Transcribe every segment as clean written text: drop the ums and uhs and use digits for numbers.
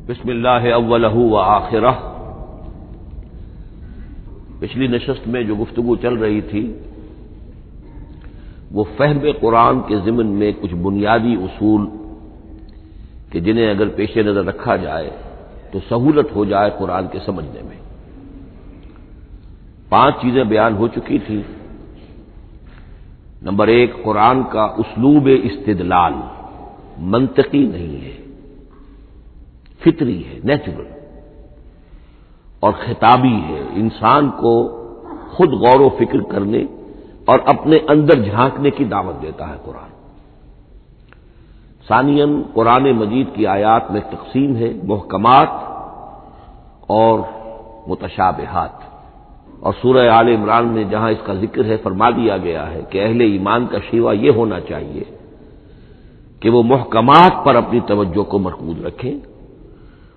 بسم اللہ اولہ و آخرہ۔ پچھلی نشست میں جو گفتگو چل رہی تھی وہ فہم قرآن کے ضمن میں کچھ بنیادی اصول کہ جنہیں اگر پیش نظر رکھا جائے تو سہولت ہو جائے قرآن کے سمجھنے میں۔ 5 چیزیں بیان ہو چکی تھیں۔ نمبر 1، قرآن کا اسلوب استدلال منطقی نہیں ہے، فطری ہے، نیچرل اور خطابی ہے، انسان کو خود غور و فکر کرنے اور اپنے اندر جھانکنے کی دعوت دیتا ہے قرآن۔ ثانیاً، قرآن مجید کی آیات میں تقسیم ہے محکمات اور متشابہات، اور سورہ آل عمران میں جہاں اس کا ذکر ہے فرما دیا گیا ہے کہ اہل ایمان کا شیوہ یہ ہونا چاہیے کہ وہ محکمات پر اپنی توجہ کو مرکوز رکھیں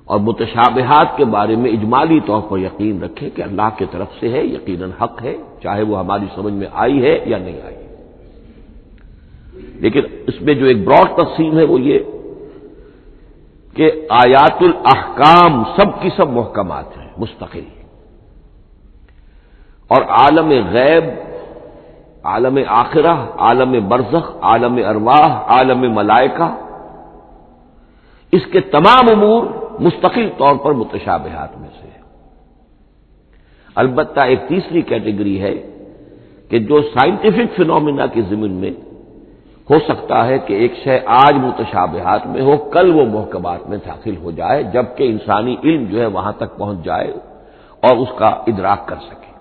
اور متشابہات کے بارے میں اجمالی طور پر یقین رکھیں کہ اللہ کی طرف سے ہے، یقیناً حق ہے، چاہے وہ ہماری سمجھ میں آئی ہے یا نہیں آئی۔ لیکن اس میں جو ایک براڈ تقسیم ہے وہ یہ کہ آیات الاحکام سب کی سب محکمات ہیں مستقل، اور عالم غیب، عالم آخرہ، عالم برزخ، عالم ارواح، عالم ملائکہ، اس کے تمام امور مستقل طور پر متشابہات میں سے ہے۔ البتہ ایک تیسری کیٹیگری ہے کہ جو سائنٹیفک فینومینا کے ضمن میں ہو سکتا ہے کہ ایک شے آج متشابہات میں ہو، کل وہ محکمات میں داخل ہو جائے، جبکہ انسانی علم جو ہے وہاں تک پہنچ جائے اور اس کا ادراک کر سکے۔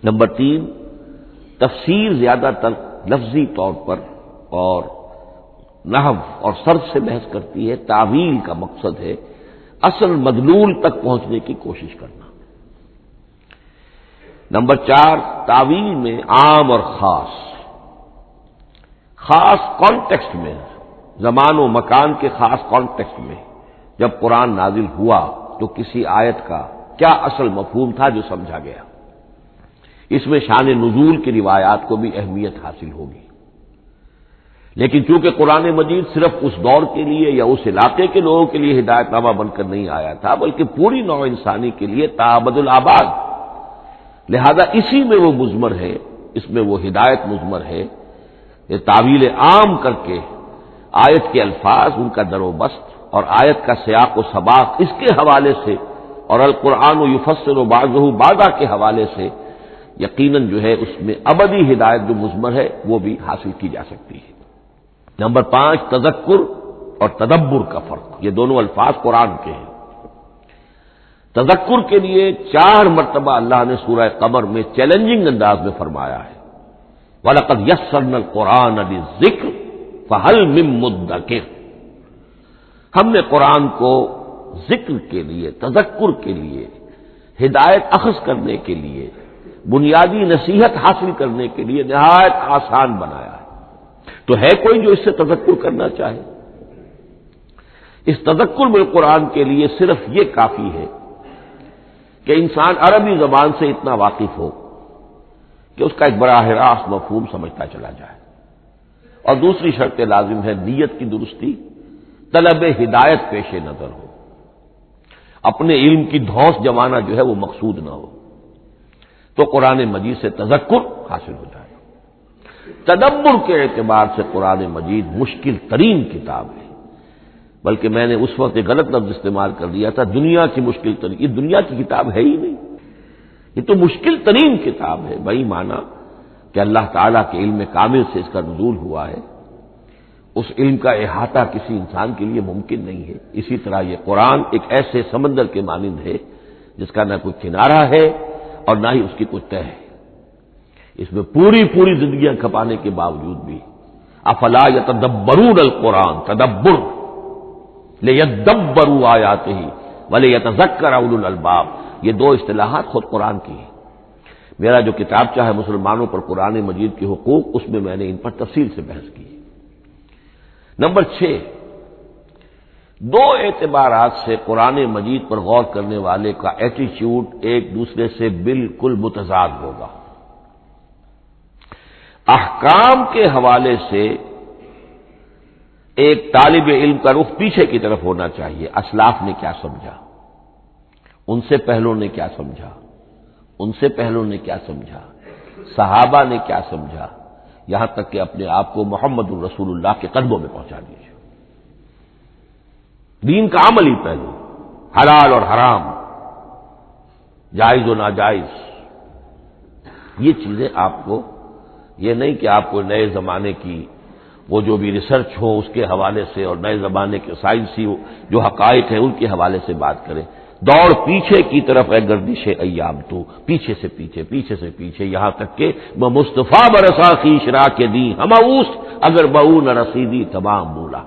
نمبر 3، تفسیر زیادہ تر لفظی طور پر اور نحو اور صرف سے بحث کرتی ہے، تعویل کا مقصد ہے اصل مدلول تک پہنچنے کی کوشش کرنا۔ نمبر 4، تعویل میں عام اور خاص کانٹیکسٹ میں، زمان و مکان کے خاص کانٹیکسٹ میں جب قرآن نازل ہوا تو کسی آیت کا کیا اصل مفہوم تھا جو سمجھا گیا۔ اس میں شان نزول کی روایات کو بھی اہمیت حاصل ہوگی۔ لیکن چونکہ قرآن مجید صرف اس دور کے لیے یا اس علاقے کے لوگوں کے لیے ہدایت نامہ بن کر نہیں آیا تھا، بلکہ پوری نوع انسانی کے لیے تابد الآباد، لہذا اسی میں وہ مضمر ہے، اس میں وہ ہدایت مضمر ہے۔ یہ تعویل عام کر کے آیت کے الفاظ، ان کا در و بست اور آیت کا سیاق و سباق اس کے حوالے سے، اور القرآن یفسر بعضہ بعضا کے حوالے سے یقیناً جو ہے اس میں ابدی ہدایت جو مضمر ہے وہ بھی حاصل کی جا سکتی ہے۔ نمبر 5، تذکر اور تدبر کا فرق۔ یہ دونوں الفاظ قرآن کے ہیں۔ تذکر کے لیے 4 مرتبہ اللہ نے سورہ قمر میں چیلنجنگ انداز میں فرمایا ہے، وَلَقَدْ يَسَّرْنَا الْقُرْآنَ لِلذِّكْرِ فَهَلْ مِن مُّدَّكِرٍ۔ ہم نے قرآن کو ذکر کے لیے، تذکر کے لیے، ہدایت اخذ کرنے کے لیے، بنیادی نصیحت حاصل کرنے کے لیے نہایت آسان بنایا ہے۔ تو ہے کوئی جو اس سے تذکر کرنا چاہے؟ اس تذکر بالقرآن کے لیے صرف یہ کافی ہے کہ انسان عربی زبان سے اتنا واقف ہو کہ اس کا ایک براہ راست مفہوم سمجھتا چلا جائے، اور دوسری شرط لازم ہے نیت کی درستی، طلب ہدایت پیش نظر ہو، اپنے علم کی دھوس جمانا جو ہے وہ مقصود نہ ہو، تو قرآن مجید سے تذکر حاصل ہو جائے۔ تدبر کے اعتبار سے قرآن مجید مشکل ترین کتاب ہے، بلکہ میں نے اس وقت ایک غلط لفظ استعمال کر دیا تھا، دنیا کی مشکل ترین۔ یہ دنیا کی کتاب ہے ہی نہیں، یہ تو مشکل ترین کتاب ہے، بھائی مانا کہ اللہ تعالیٰ کے علم کامل سے اس کا نزول ہوا ہے، اس علم کا احاطہ کسی انسان کے لیے ممکن نہیں ہے۔ اسی طرح یہ قرآن ایک ایسے سمندر کے مانند ہے جس کا نہ کوئی کنارہ ہے اور نہ ہی اس کی کوئی تہ ہے، اس میں پوری زندگیاں کھپانے کے باوجود بھی افلا یتدبرون القرآن، تدبر لیدبروا آیاتہ ولیتذکر اولو الالباب، یہ 2 اصطلاحات خود قرآن کی ہیں۔ میرا جو کتابچہ ہے مسلمانوں پر قرآن مجید کے حقوق، اس میں میں نے ان پر تفصیل سے بحث کی۔ نمبر 6، 2 اعتبارات سے قرآن مجید پر غور کرنے والے کا ایٹیچیوڈ ایک دوسرے سے بالکل متضاد ہوگا۔ احکام کے حوالے سے ایک طالب علم کا رخ پیچھے کی طرف ہونا چاہیے. اسلاف نے کیا سمجھا، ان سے پہلوں نے کیا سمجھا، ان سے پہلوں نے کیا سمجھا، صحابہ نے کیا سمجھا، یہاں تک کہ اپنے آپ کو محمد الرسول اللہ کے قدموں میں پہنچا دیجیے. دین کا عملی پہلو، حلال اور حرام، جائز و ناجائز، یہ چیزیں آپ کو، یہ نہیں کہ آپ کو نئے زمانے کی وہ جو بھی ریسرچ ہو اس کے حوالے سے اور نئے زمانے کے سائنسی جو حقائق ہیں ان کے حوالے سے بات کریں. دوڑ پیچھے کی طرف ہے گردش ایام، تو پیچھے سے پیچھے، پیچھے سے پیچھے، یہاں تک کہ مصطفیٰ برسا خیش را کے دی ہماؤس اگر بہو نہ رسیدی تمام مولا.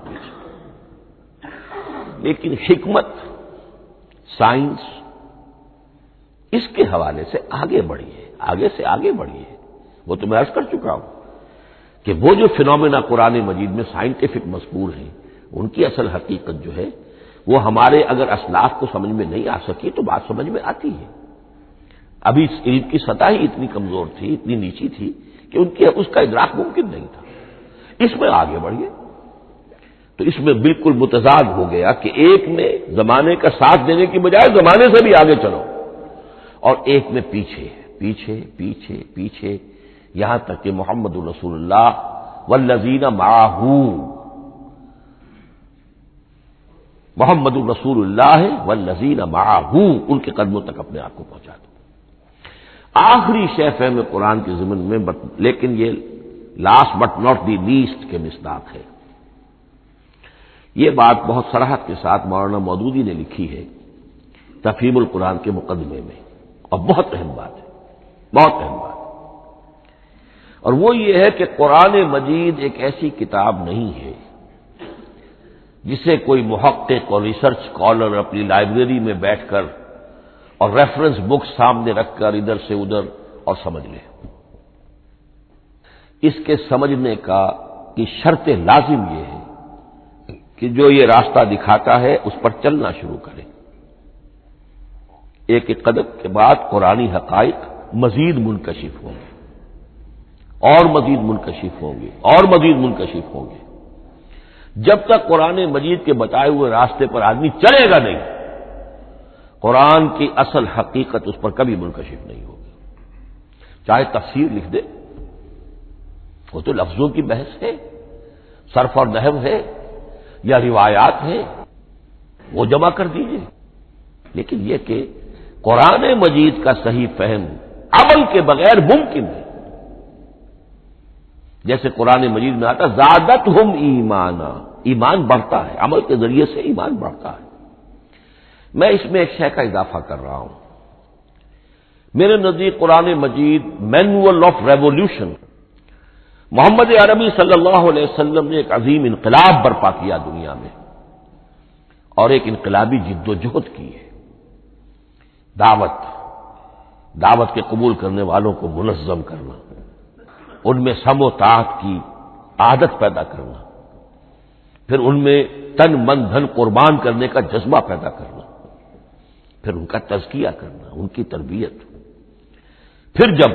لیکن حکمت، سائنس، اس کے حوالے سے آگے بڑھیے، آگے سے آگے بڑھیے. وہ تو میں عرض کر چکا ہوں کہ وہ جو فینومینا قرآن مجید میں سائنٹیفک مذکور ہیں ان کی اصل حقیقت جو ہے وہ ہمارے اگر اسلاف کو سمجھ میں نہیں آ سکی تو بات سمجھ میں آتی ہے. ابھی اس علم کی سطح ہی اتنی کمزور تھی، اتنی نیچی تھی کہ اس کا ادراک ممکن نہیں تھا. اس میں آگے بڑھیے تو اس میں بالکل متضاد ہو گیا کہ ایک میں زمانے کا ساتھ دینے کی بجائے زمانے سے بھی آگے چلو، اور ایک میں پیچھے پیچھے پیچھے پیچھے، یہاں تک کہ محمد رسول اللہ والذین معہ، محمد الرسول اللہ والذین معہ، ان کے قدموں تک اپنے آپ کو پہنچا دو. آخری شے فہم قرآن کے ضمن میں، لیکن یہ last but not the least کے مصداق ہے. یہ بات بہت صراحت کے ساتھ مولانا مودودی نے لکھی ہے تفہیم القرآن کے مقدمے میں، اور بہت اہم بات ہے، بہت اہم بات. اور وہ یہ ہے کہ قرآن مجید ایک ایسی کتاب نہیں ہے جسے کوئی محقق اور ریسرچ اسکالر اپنی لائبریری میں بیٹھ کر اور ریفرنس بک سامنے رکھ کر ادھر سے ادھر اور سمجھ لے. اس کے سمجھنے کی شرط لازم یہ ہے کہ جو یہ راستہ دکھاتا ہے اس پر چلنا شروع کرے. ایک ایک قدم کے بعد قرآنی حقائق مزید منکشف ہوں گے، اور مزید منکشف ہوں گے، اور مزید منکشف ہوں گے. جب تک قرآن مجید کے بتائے ہوئے راستے پر آدمی چلے گا نہیں، قرآن کی اصل حقیقت اس پر کبھی منکشف نہیں ہوگی. چاہے تفسیر لکھ دے، وہ تو لفظوں کی بحث ہے، صرف اور نحو ہے یا روایات ہے، وہ جمع کر دیجئے. لیکن یہ کہ قرآن مجید کا صحیح فہم عمل کے بغیر ممکن ہے. جیسے قرآن مجید میں آتا زادتہم ایمانا، ایمان بڑھتا ہے، عمل کے ذریعے سے ایمان بڑھتا ہے. میں اس میں ایک شے کا اضافہ کر رہا ہوں. میرے نزدیک قرآن مجید مینول آف ریولیوشن، محمد عربی صلی اللہ علیہ وسلم نے ایک عظیم انقلاب برپا کیا دنیا میں، اور ایک انقلابی جد و جہد کی ہے. دعوت کے قبول کرنے والوں کو منظم کرنا، ان میں سم و طاعت کی عادت پیدا کرنا، پھر ان میں تن من دھن قربان کرنے کا جذبہ پیدا کرنا، پھر ان کا تزکیہ کرنا، ان کی تربیت. پھر جب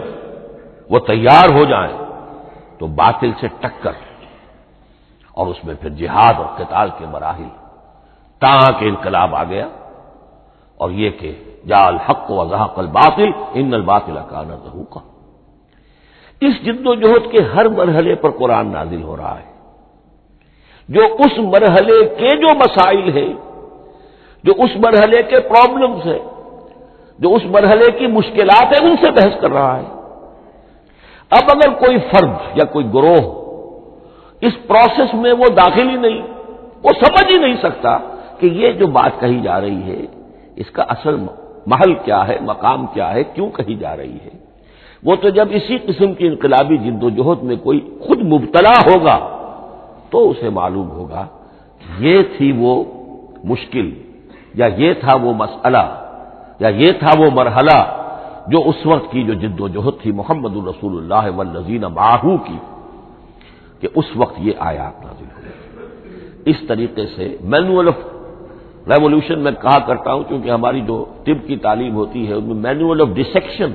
وہ تیار ہو جائیں تو باطل سے ٹکر، اور اس میں پھر جہاد اور قتال کے مراحل، تاکہ انقلاب آ گیا. اور یہ کہ جاء الحق وزهق الباطل ان الباطل کان زهوقا. اس جد و جہد کے ہر مرحلے پر قرآن نازل ہو رہا ہے، جو اس مرحلے کے جو مسائل ہیں، جو اس مرحلے کے پرابلمز ہیں، جو اس مرحلے کی مشکلات ہیں، ان سے بحث کر رہا ہے. اب اگر کوئی فرد یا کوئی گروہ اس پروسیس میں وہ داخل ہی نہیں، وہ سمجھ ہی نہیں سکتا کہ یہ جو بات کہی جا رہی ہے اس کا اصل محل کیا ہے، مقام کیا ہے، کیوں کہی جا رہی ہے، وہ تو جب اسی قسم کی انقلابی جد و جہد میں کوئی خود مبتلا ہوگا تو اسے معلوم ہوگا یہ تھی وہ مشکل، یا یہ تھا وہ مسئلہ، یا یہ تھا وہ مرحلہ جو اس وقت کی جو جد و جہد تھی محمد الرسول اللہ والذین معہ کی، کہ اس وقت یہ آیات نازل ہوئی. اس طریقے سے مینول آف ریولیوشن میں کہا کرتا ہوں، کیونکہ ہماری جو طب کی تعلیم ہوتی ہے ان میں مینول آف ڈسیکشن،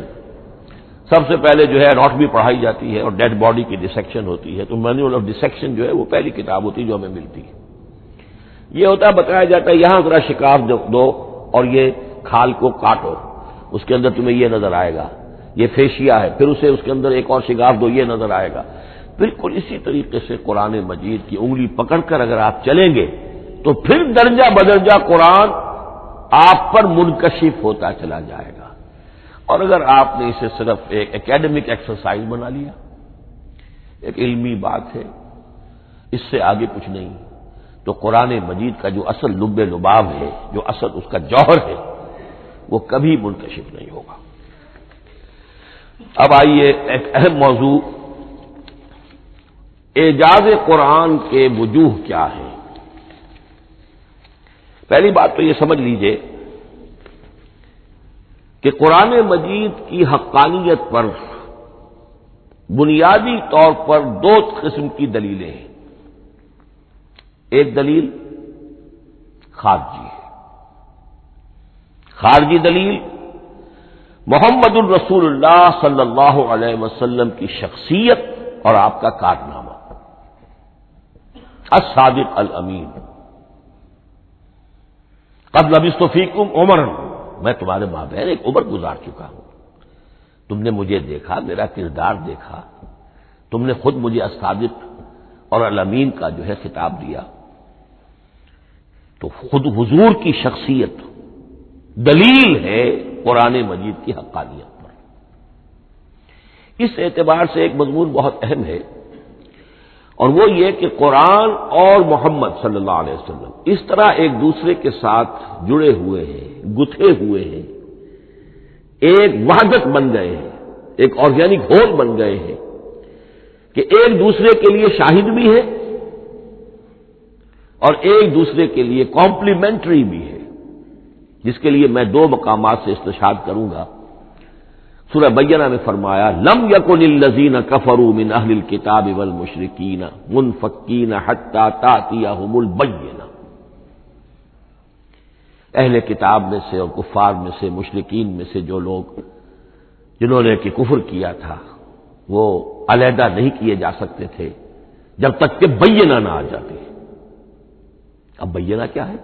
سب سے پہلے جو ہے اناٹمی پڑھائی جاتی ہے اور ڈیڈ باڈی کی ڈسیکشن ہوتی ہے، تو مینول آف ڈسیکشن جو ہے وہ پہلی کتاب ہوتی ہے جو ہمیں ملتی ہے۔ یہ ہوتا ہے، بتایا جاتا ہے یہاں ذرا شکاف دو اور یہ کھال کو کاٹو، اس کے اندر تمہیں یہ نظر آئے گا، یہ فیشیا ہے، پھر اسے اس کے اندر ایک اور شگاف دو، یہ نظر آئے گا۔ بالکل اسی طریقے سے قرآن مجید کی انگلی پکڑ کر اگر آپ چلیں گے تو پھر درجہ بدرجہ قرآن آپ پر منکشف ہوتا چلا جائے گا۔ اور اگر آپ نے اسے صرف ایک اکیڈمک ایکسرسائز بنا لیا، ایک علمی بات ہے، اس سے آگے کچھ نہیں، تو قرآن مجید کا جو اصل لب لباب ہے، جو اصل اس کا جوہر ہے، وہ کبھی منکشف نہیں ہوگا۔ اب آئیے ایک اہم موضوع، اعجاز قرآن کے وجوہ کیا ہیں۔ پہلی بات تو یہ سمجھ لیجئے کہ قرآن مجید کی حقانیت پر بنیادی طور پر دو قسم کی دلیلیں ہیں۔ ایک دلیل خارجی ہے، خارجی دلیل محمد الرسول اللہ صلی اللہ علیہ وسلم کی شخصیت اور آپ کا کارنامہ، الصادق الامین، قد لبثت فیکم عمرا، میں تمہارے مابین ایک عمر گزار چکا ہوں، تم نے مجھے دیکھا، میرا کردار دیکھا، تم نے خود مجھے الصادق اور الامین کا جو ہے خطاب دیا، تو خود حضور کی شخصیت دلیل ہے قرآن مجید کی حقانیت پر۔ اس اعتبار سے ایک مضمون بہت اہم ہے، اور وہ یہ کہ قرآن اور محمد صلی اللہ علیہ وسلم اس طرح ایک دوسرے کے ساتھ جڑے ہوئے ہیں، گتھے ہوئے ہیں، ایک وحدت بن گئے ہیں، ایک آرگینک ہول بن گئے ہیں کہ ایک دوسرے کے لیے شاہد بھی ہے اور ایک دوسرے کے لیے کمپلیمنٹری بھی ہے، جس کے لیے میں دو مقامات سے استشہاد کروں گا۔ سورہ بینہ میں فرمایا لم یکن الذین کفروا من اہل الکتاب والمشرکین منفکین حتی تأتیہم البینہ، اہل کتاب میں سے اور کفار میں سے، مشرکین میں سے جو لوگ جنہوں نے کہ کفر کیا تھا، وہ علیحدہ نہیں کیے جا سکتے تھے جب تک کہ بینہ نہ آ جاتے۔ اب بینہ کیا ہے؟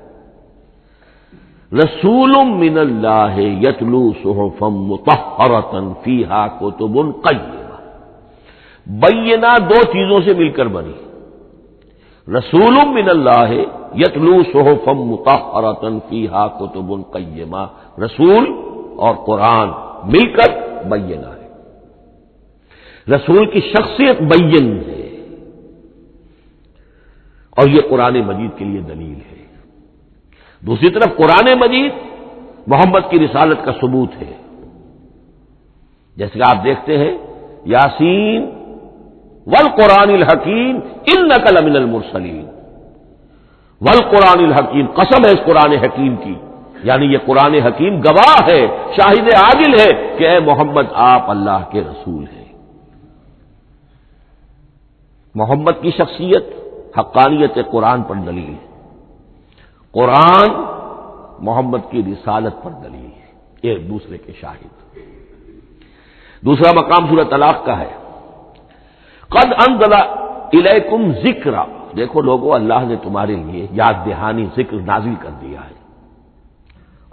رسول من اللہ یتلو صحفا مطہرۃ فیہا کتب قیمہ، بینہ دو چیزوں سے مل کر بنی، رسول من اللہ یتلو صحفا مطہرۃ فیہا کتب قیمہ، رسول اور قرآن مل کر بینہ ہے، رسول کی شخصیت بین ہے، اور یہ قرآن مجید کے لیے دلیل ہے۔ دوسری طرف قرآن مجید محمد کی رسالت کا ثبوت ہے، جیسے کہ آپ دیکھتے ہیں یاسین والقرآن الحکیم انک لمن المرسلین، والقرآن الحکیم، قسم ہے اس قرآن حکیم کی، یعنی یہ قرآن حکیم گواہ ہے، شاہد عادل ہے کہ اے محمد آپ اللہ کے رسول ہیں۔ محمد کی شخصیت حقانیت قرآن پر دلیل ہے، قرآن محمد کی رسالت پر دلیل ہے، ایک دوسرے کے شاہد۔ دوسرا مقام سورۃ طلاق کا ہے، قد انزل الیکم ذکرا، دیکھو لوگو اللہ نے تمہارے لیے یاد دہانی ذکر نازل کر دیا ہے،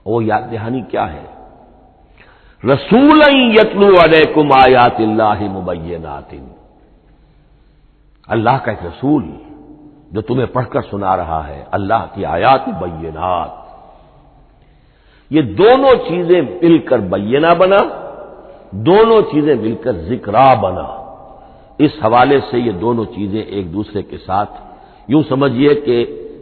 وہ یاد دہانی کیا ہے؟ رسولا یتلو علیکم آیات اللہ مبینات، اللہ کا ایک رسول جو تمہیں پڑھ کر سنا رہا ہے اللہ کی آیات بینات، یہ دونوں چیزیں مل کر بینہ بنا، دونوں چیزیں مل کر ذکرا بنا۔ اس حوالے سے یہ دونوں چیزیں ایک دوسرے کے ساتھ یوں سمجھیے کہ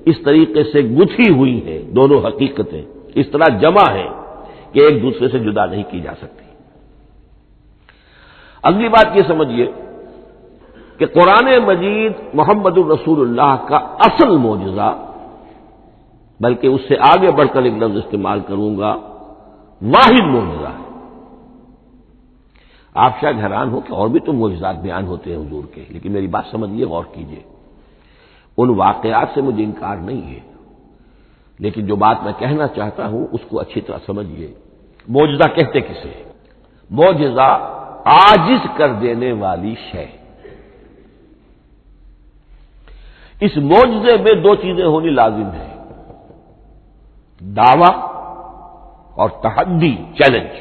اس طریقے سے گتھی ہوئی ہیں، دونوں حقیقتیں اس طرح جمع ہیں کہ ایک دوسرے سے جدا نہیں کی جا سکتی۔ اگلی بات یہ سمجھیے کہ قرآن مجید محمد الرسول اللہ کا اصل معجزہ، بلکہ اس سے آگے بڑھ کر ایک لفظ استعمال کروں گا، واحد معجزہ ہے۔ آپ شاید حیران ہو کہ اور بھی تو معجزات بیان ہوتے ہیں حضور کے، لیکن میری بات سمجھیے، غور کیجیے، ان واقعات سے مجھے انکار نہیں ہے، لیکن جو بات میں کہنا چاہتا ہوں اس کو اچھی طرح سمجھیے۔ معجزہ کہتے کسے؟ معجزہ عاجز کر دینے والی شے۔ اس معجزے میں دو چیزیں ہونی لازم ہیں، دعویٰ اور تحدی، چیلنج۔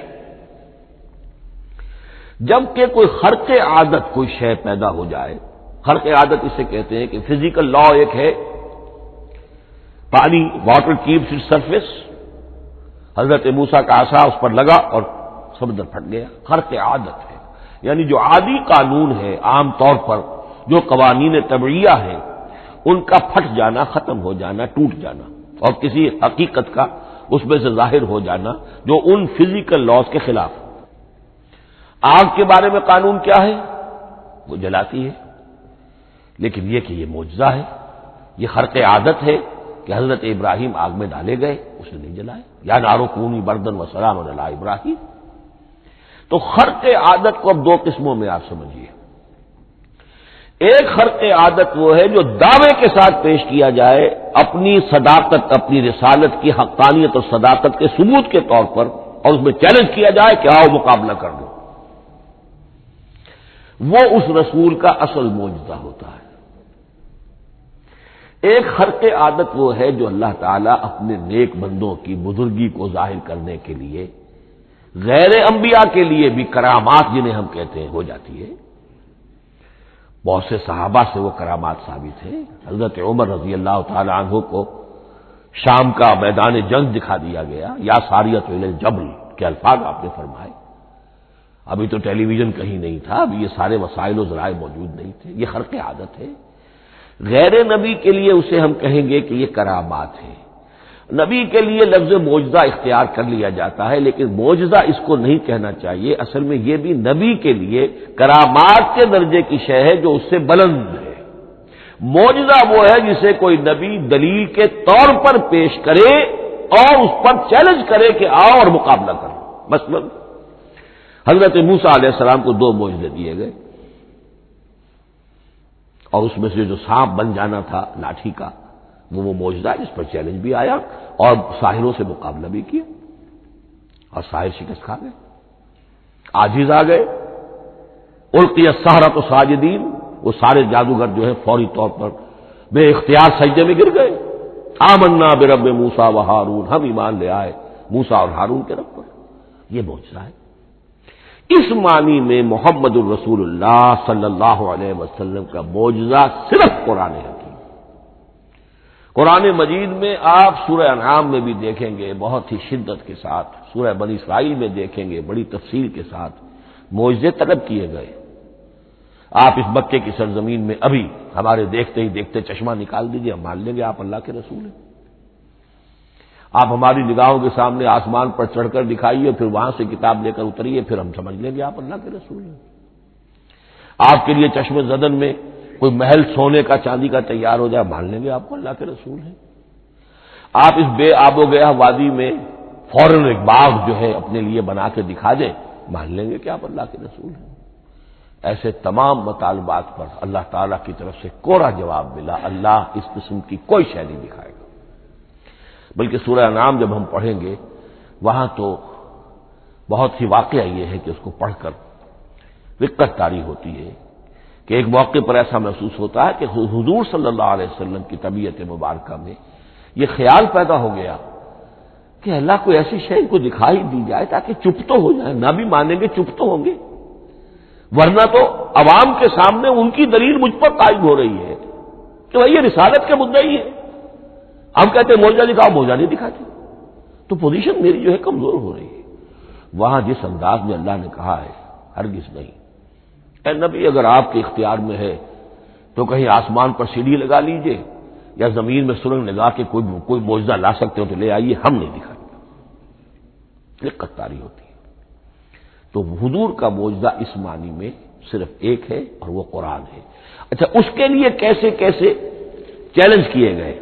جبکہ کوئی خرق عادت کوئی شے پیدا ہو جائے، خرق عادت اسے کہتے ہیں کہ فزیکل لا ایک ہے، پانی، واٹر کیپس اٹ سرفیس، حضرت موسیٰ کا عصا اس پر لگا اور سمندر پھٹ گیا، خرق عادت ہے، یعنی جو عادی قانون ہے، عام طور پر جو قوانین طبعیہ ہیں ان کا پھٹ جانا، ختم ہو جانا، ٹوٹ جانا، اور کسی حقیقت کا اس میں سے ظاہر ہو جانا جو ان فزیکل لاز کے خلاف۔ آگ کے بارے میں قانون کیا ہے؟ وہ جلاتی ہے، لیکن یہ کہ یہ معجزہ ہے، یہ خرق عادت ہے کہ حضرت ابراہیم آگ میں ڈالے گئے، اس نے نہیں جلائے، یا نارو کونی بردن و سلام علی ابراہیم۔ تو خرق عادت کو اب دو قسموں میں آپ سمجھیے۔ ایک خرق عادت وہ ہے جو دعوے کے ساتھ پیش کیا جائے، اپنی صداقت، اپنی رسالت کی حقانیت اور صداقت کے ثبوت کے طور پر، اور اس میں چیلنج کیا جائے کہ آؤ مقابلہ کر لو۔ وہ اس رسول کا اصل معجزہ ہوتا ہے۔ ایک خرق عادت وہ ہے جو اللہ تعالیٰ اپنے نیک بندوں کی بزرگی کو ظاہر کرنے کے لیے، غیر انبیاء کے لیے بھی کرامات جنہیں ہم کہتے ہیں ہو جاتی ہے۔ بہت سے صحابہ سے وہ کرامات ثابت ہے۔ حضرت عمر رضی اللہ تعالی عنہ کو شام کا میدان جنگ دکھا دیا گیا، یا ساریۃ الی الجبل کے الفاظ آپ نے فرمائے۔ ابھی تو ٹیلی ویژن کہیں نہیں تھا، ابھی یہ سارے وسائل و ذرائع موجود نہیں تھے، یہ خرق عادت ہے۔ غیر نبی کے لیے اسے ہم کہیں گے کہ یہ کرامات ہے۔ نبی کے لیے لفظ معجزہ اختیار کر لیا جاتا ہے، لیکن معجزہ اس کو نہیں کہنا چاہیے، اصل میں یہ بھی نبی کے لیے کرامات کے درجے کی شے ہے جو اس سے بلند ہے۔ معجزہ وہ ہے جسے کوئی نبی دلیل کے طور پر پیش کرے اور اس پر چیلنج کرے کہ آؤ اور مقابلہ کرو۔ مثلا حضرت موسیٰ علیہ السلام کو دو معجزے دیے گئے، اور اس میں سے جو سانپ بن جانا تھا لاٹھی کا، وہ معجزہ ہے جس پر چیلنج بھی آیا اور ساحروں سے مقابلہ بھی کیا، اور ساحر شکست کھا گئے، عاجز آ گئے۔ القی السحرۃ ساجدین، وہ سارے جادوگر جو ہے فوری طور پر بے اختیار سجدے میں گر گئے۔ آمنا برب موسیٰ و ہارون، ہم ایمان لے آئے موسیٰ اور ہارون کے رب پر۔ یہ معجزہ ہے۔ اس معنی میں محمد الرسول اللہ صلی اللہ علیہ وسلم کا معجزہ صرف قرآن حکیم۔ قرآن مجید میں آپ سورہ انعام میں بھی دیکھیں گے بہت ہی شدت کے ساتھ، سورہ بنی اسرائیل میں دیکھیں گے بڑی تفصیل کے ساتھ معجزے طلب کیے گئے۔ آپ اس مکے کی سرزمین میں ابھی ہمارے دیکھتے ہی دیکھتے چشمہ نکال دیجئے، ہم مان لیں گے آپ اللہ کے رسول ہیں۔ آپ ہماری نگاہوں کے سامنے آسمان پر چڑھ کر دکھائیے، پھر وہاں سے کتاب لے کر اتریے، پھر ہم سمجھ لیں گے آپ اللہ کے رسول ہیں۔ آپ کے لیے چشم زدن میں کوئی محل سونے کا چاندی کا تیار ہو جائے، مان لیں گے آپ کو اللہ کے رسول ہیں۔ آپ اس بے آب و گیا وادی میں فوراً ایک باغ جو ہے اپنے لیے بنا کے دکھا دیں، مان لیں گے کہ آپ اللہ کے رسول ہیں۔ ایسے تمام مطالبات پر اللہ تعالیٰ کی طرف سے کوڑا جواب ملا، اللہ اس قسم کی کوئی شے نہیں دکھائے گا۔ بلکہ سورہ انعام جب ہم پڑھیں گے وہاں تو بہت ہی واقعہ یہ ہے کہ اس کو پڑھ کر رقت طاری ہوتی ہے کہ ایک موقع پر ایسا محسوس ہوتا ہے کہ حضور صلی اللہ علیہ وسلم کی طبیعت مبارکہ میں یہ خیال پیدا ہو گیا کہ اللہ کو ایسی شے کو دکھائی دی جائے تاکہ چپ تو ہو جائے، نہ بھی مانیں گے چپ تو ہوں گے، ورنہ تو عوام کے سامنے ان کی دلیل مجھ پر قائم ہو رہی ہے کہ بھائی یہ رسالت کے مدعی ہے، ہم کہتے ہیں معجزہ دکھاؤ، معجزہ نہیں دکھاتے، تو پوزیشن میری جو ہے کمزور ہو رہی ہے۔ وہاں جس انداز میں اللہ نے کہا ہے، ہرگز نہیں، اے نبی اگر آپ کے اختیار میں ہے تو کہیں آسمان پر سیڑھی لگا لیجئے یا زمین میں سرنگ لگا کے کوئی معجزہ لا سکتے ہو تو لے آئیے، ہم نہیں دکھائیں گے۔ رقت طاری ہوتی ہے۔ تو حضور کا معجزہ اس معنی میں صرف ایک ہے اور وہ قرآن ہے۔ اچھا، اس کے لیے کیسے کیسے چیلنج کیے گئے؟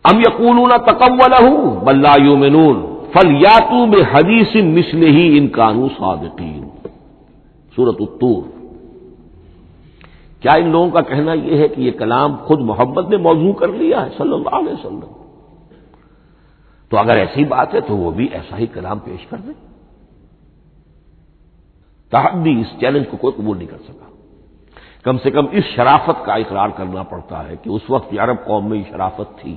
ام یقولون تقولہ بل لا یؤمنون فلیاتوا بحدیث مثلہ ان کانوا صادقین، سورۃ الطور۔ کیا ان لوگوں کا کہنا یہ ہے کہ یہ کلام خود محمد نے موضوع کر لیا ہے صلی اللہ علیہ وسلم؟ تو اگر ایسی بات ہے تو وہ بھی ایسا ہی کلام پیش کر دیں۔ تحدی، اس چیلنج کو کوئی قبول نہیں کر سکا۔ کم سے کم اس شرافت کا اقرار کرنا پڑتا ہے کہ اس وقت عرب قوم میں یہ شرافت تھی